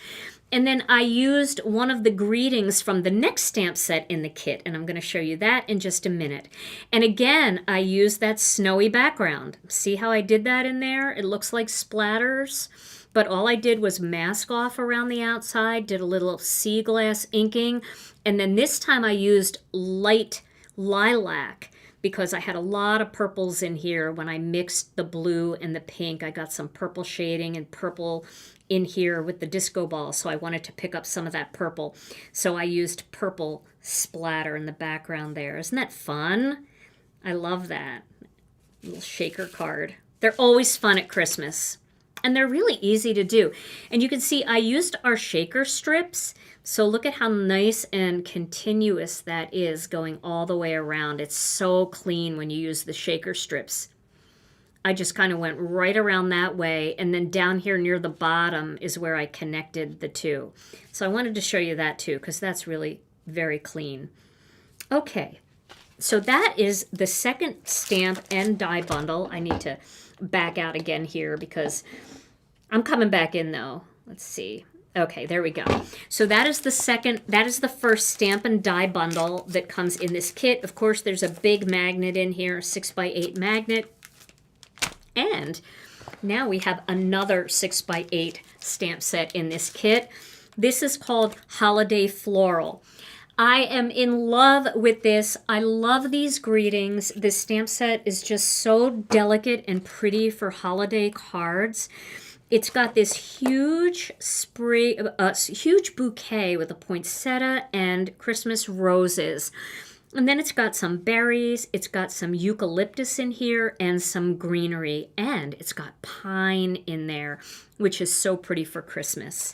[SPEAKER 1] And then I used one of the greetings from the next stamp set in the kit, and I'm going to show you that in just a minute. And again, I used that snowy background. See how I did that in there? It looks like splatters, but all I did was mask off around the outside, did a little sea glass inking, and then this time I used light lilac because I had a lot of purples in here. When I mixed the blue and the pink, I got some purple shading and purple in here with the disco ball, so I wanted to pick up some of that purple. So I used purple splatter in the background there. Isn't that fun? I love that. Little shaker card. They're always fun at Christmas. And they're really easy to do. And you can see I used our shaker strips. So look at how nice and continuous that is going all the way around. It's so clean when you use the shaker strips. I just kind of went right around that way, and then down here near the bottom is where I connected the two. So I wanted to show you that too, because that's really very clean. Okay, so that is the second stamp and die bundle. I need to back out again here because I'm coming back in though. Let's see. Okay, there we go. So that is the first stamp and die bundle that comes in this kit. Of course, there's a big magnet in here, 6x8 magnet. And now we have another 6x8 stamp set in this kit. This is called Holiday Floral. I am in love with this. I love these greetings. This stamp set is just so delicate and pretty for holiday cards. It's got this huge huge bouquet with a poinsettia and Christmas roses. And then it's got some berries, it's got some eucalyptus in here, and some greenery, and it's got pine in there, which is so pretty for Christmas.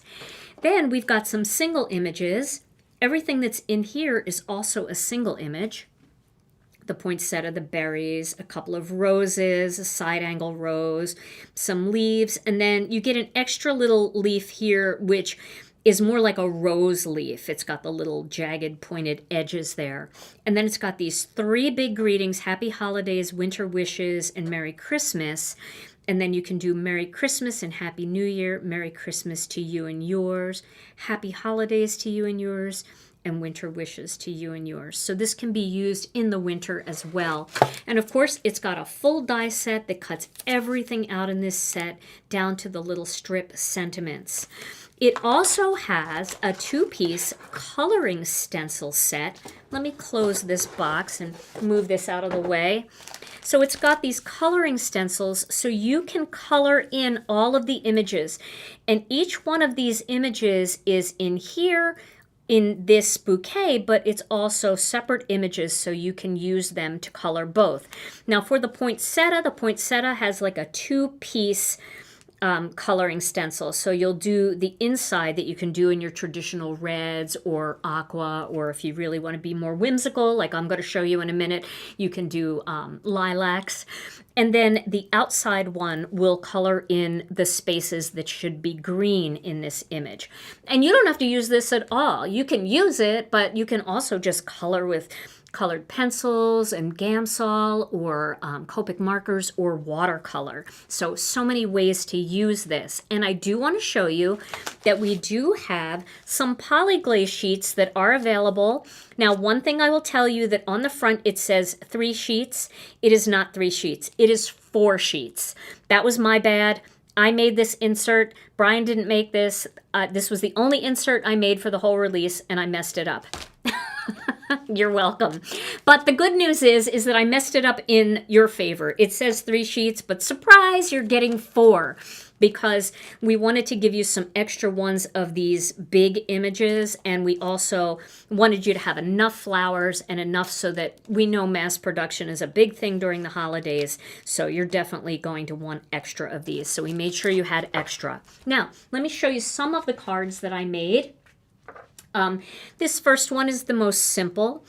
[SPEAKER 1] Then we've got some single images. Everything that's in here is also a single image. The poinsettia, the berries, a couple of roses, a side angle rose, some leaves, and then you get an extra little leaf here, which is more like a rose leaf. It's got the little jagged pointed edges there. And then it's got these three big greetings: Happy Holidays, Winter Wishes, and Merry Christmas. And then you can do Merry Christmas and Happy New Year, Merry Christmas to you and yours, Happy Holidays to you and yours, and Winter Wishes to you and yours. So this can be used in the winter as well. And of course, it's got a full die set that cuts everything out in this set down to the little strip sentiments. It also has a two-piece coloring stencil set. Let me close this box and move this out of the way. So it's got these coloring stencils so you can color in all of the images. And each one of these images is in here in this bouquet, but it's also separate images so you can use them to color both. Now for the poinsettia has like a two-piece coloring stencil. So you'll do the inside that you can do in your traditional reds or aqua, or if you really want to be more whimsical, like I'm going to show you in a minute, you can do lilacs. And then the outside one will color in the spaces that should be green in this image. And you don't have to use this at all. You can use it, but you can also just color with colored pencils and Gamsol or Copic markers or watercolor. So many ways to use this. And I do want to show you that we do have some polyglaze sheets that are available. Now, one thing I will tell you that on the front it says 3 sheets. It is not 3 sheets. It is 4 sheets. That was my bad. I made this insert. Brian didn't make this. This was the only insert I made for the whole release, and I messed it up. You're welcome. But the good news is that I messed it up in your favor. It says 3 sheets, but surprise, you're getting 4, because we wanted to give you some extra ones of these big images, and we also wanted you to have enough flowers and enough so that we know mass production is a big thing during the holidays, so you're definitely going to want extra of these. So we made sure you had extra. Now, let me show you some of the cards that I made. This first one is the most simple.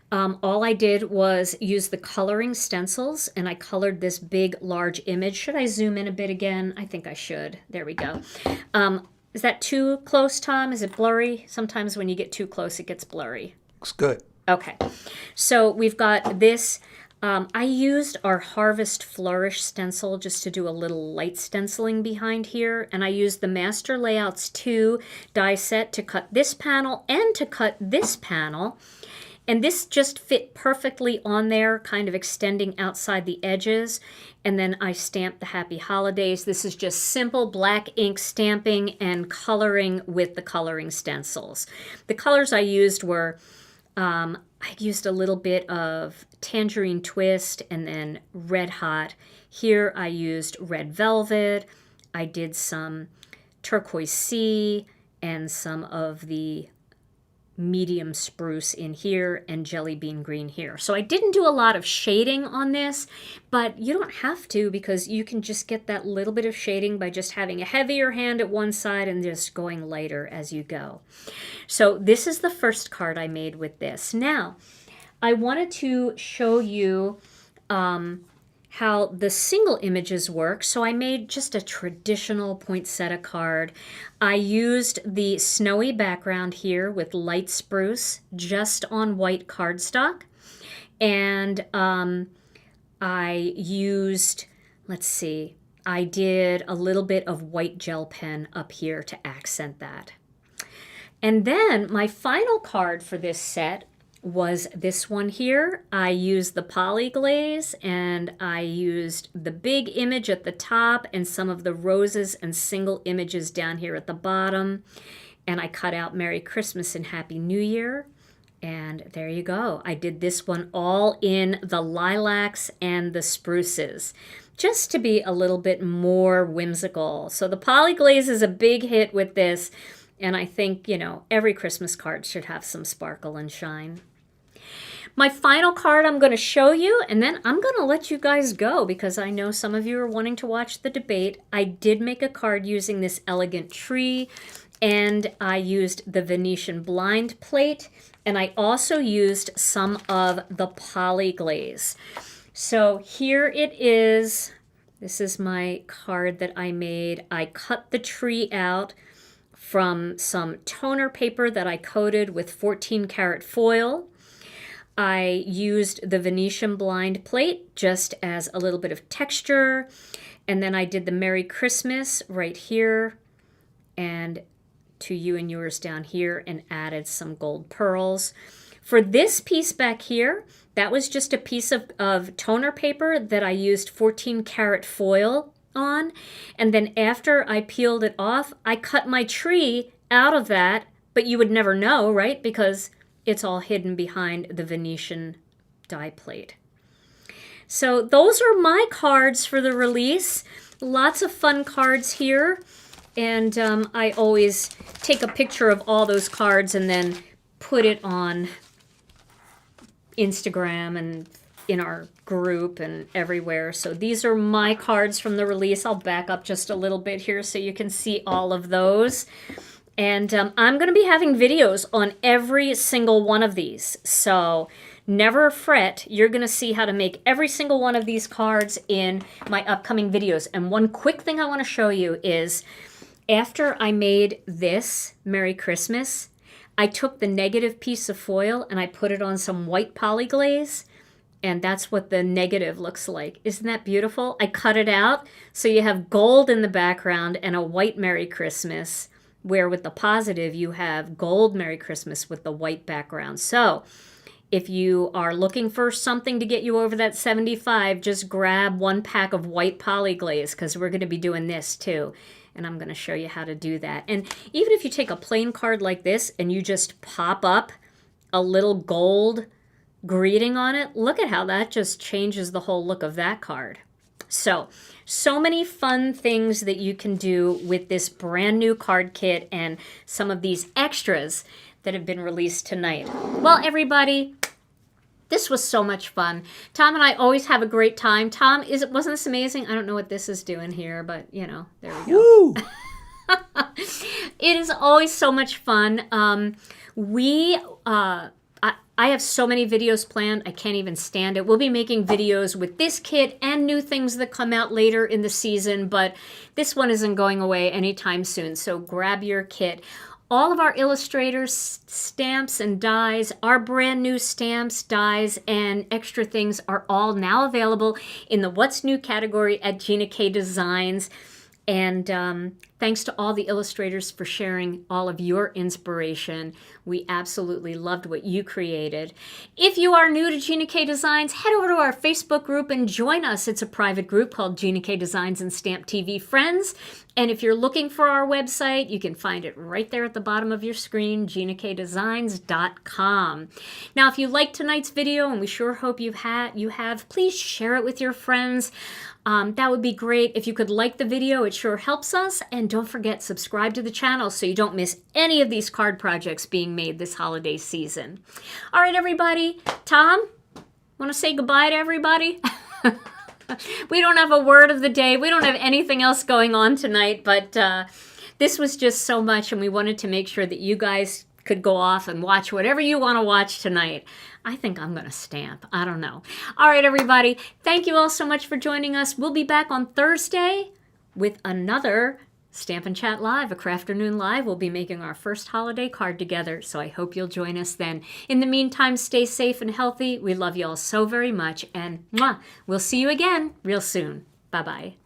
[SPEAKER 1] All I did was use the coloring stencils, and I colored this big, large image. Should I zoom in a bit again? I think I should. There we go. Is that too close, Tom? Is it blurry? Sometimes when you get too close, it gets blurry.
[SPEAKER 2] Looks good.
[SPEAKER 1] Okay. So we've got this I used our Harvest Flourish stencil just to do a little light stenciling behind here, and I used the Master Layouts 2 die set to cut this panel and to cut this panel. And this just fit perfectly on there, kind of extending outside the edges. And then I stamped the Happy Holidays. This is just simple black ink stamping and coloring with the coloring stencils. The colors I used were, I used a little bit of Tangerine Twist and then Red Hot. Here I used Red Velvet. I did some Turquoise Sea and some of the medium spruce in here and jelly bean green here. So I didn't do a lot of shading on this, but you don't have to, because you can just get that little bit of shading by just having a heavier hand at one side and just going lighter as you go. So this is the first card I made with this. Now, I wanted to show you how the single images work. So I made just a traditional poinsettia card. I used the snowy background here with light spruce just on white cardstock. And I used, let's see, I did a little bit of white gel pen up here to accent that. And then my final card for this set was this one here. I used the poly glaze, and I used the big image at the top and some of the roses and single images down here at the bottom. And I cut out Merry Christmas and Happy New Year. And there you go. I did this one all in the lilacs and the spruces, just to be a little bit more whimsical. So the poly glaze is a big hit with this. And I think, you know, every Christmas card should have some sparkle and shine. My final card I'm going to show you, and then I'm going to let you guys go because I know some of you are wanting to watch the debate. I did make a card using this elegant tree, and I used the Venetian blind plate, and I also used some of the poly glaze. So here it is. This is my card that I made. I cut the tree out from some toner paper that I coated with 14 karat foil. I used the Venetian blind plate just as a little bit of texture. And then I did the Merry Christmas right here and to you and yours down here, and added some gold pearls. For this piece back here, that was just a piece of toner paper that I used 14 karat foil on. And then after I peeled it off, I cut my tree out of that, but you would never know, right? Because it's all hidden behind the Venetian die plate. So those are my cards for the release. Lots of fun cards here. And I always take a picture of all those cards and then put it on Instagram and in our group and everywhere. So these are my cards from the release. I'll back up just a little bit here so you can see all of those. And I'm going to be having videos on every single one of these. So never fret. You're going to see how to make every single one of these cards in my upcoming videos. And one quick thing I want to show you is after I made this Merry Christmas, I took the negative piece of foil and I put it on some white poly glaze. And that's what the negative looks like. Isn't that beautiful? I cut it out so you have gold in the background and a white Merry Christmas, where with the positive you have gold Merry Christmas with the white background. So if you are looking for something to get you over that 75, just grab one pack of white poly glaze, because we're going to be doing this too. And I'm going to show you how to do that. And even if you take a plain card like this and you just pop up a little gold greeting on it, look at how that just changes the whole look of that card. So many fun things that you can do with this brand new card kit and some of these extras that have been released tonight. Well, everybody, this was so much fun. Tom and I always have a great time. Tom, wasn't this amazing? I don't know what this is doing here, but you know, there we go.
[SPEAKER 2] Woo!
[SPEAKER 1] It is always so much fun. I have so many videos planned, I can't even stand it. We'll be making videos with this kit and new things that come out later in the season, but this one isn't going away anytime soon, so grab your kit. all of our illustrators, stamps, and dies, our brand new stamps, dies, and extra things are all now available in the What's New category at Gina K Designs. And thanks to all the illustrators for sharing all of your inspiration. We absolutely loved what you created. If you are new to Gina K Designs, head over to our Facebook group and join us. It's a private group called Gina K Designs and Stamp TV Friends. And if you're looking for our website, you can find it right there at the bottom of your screen, ginakdesigns.com. Now, if you liked tonight's video, and we sure hope you have, please share it with your friends. That would be great. If you could like the video, it sure helps us. And don't forget, subscribe to the channel so you don't miss any of these card projects being made this holiday season. All right, everybody. Tom, want to say goodbye to everybody? We don't have a word of the day. We don't have anything else going on tonight, but this was just so much, and we wanted to make sure that you guys could go off and watch whatever you want to watch tonight. I think I'm going to stamp. I don't know. All right, everybody. Thank you all so much for joining us. We'll be back on Thursday with another Stamp and Chat Live, a Crafternoon Live. We'll be making our first holiday card together, so I hope you'll join us then. In the meantime, stay safe and healthy. We love you all so very much, and we'll see you again real soon. Bye-bye.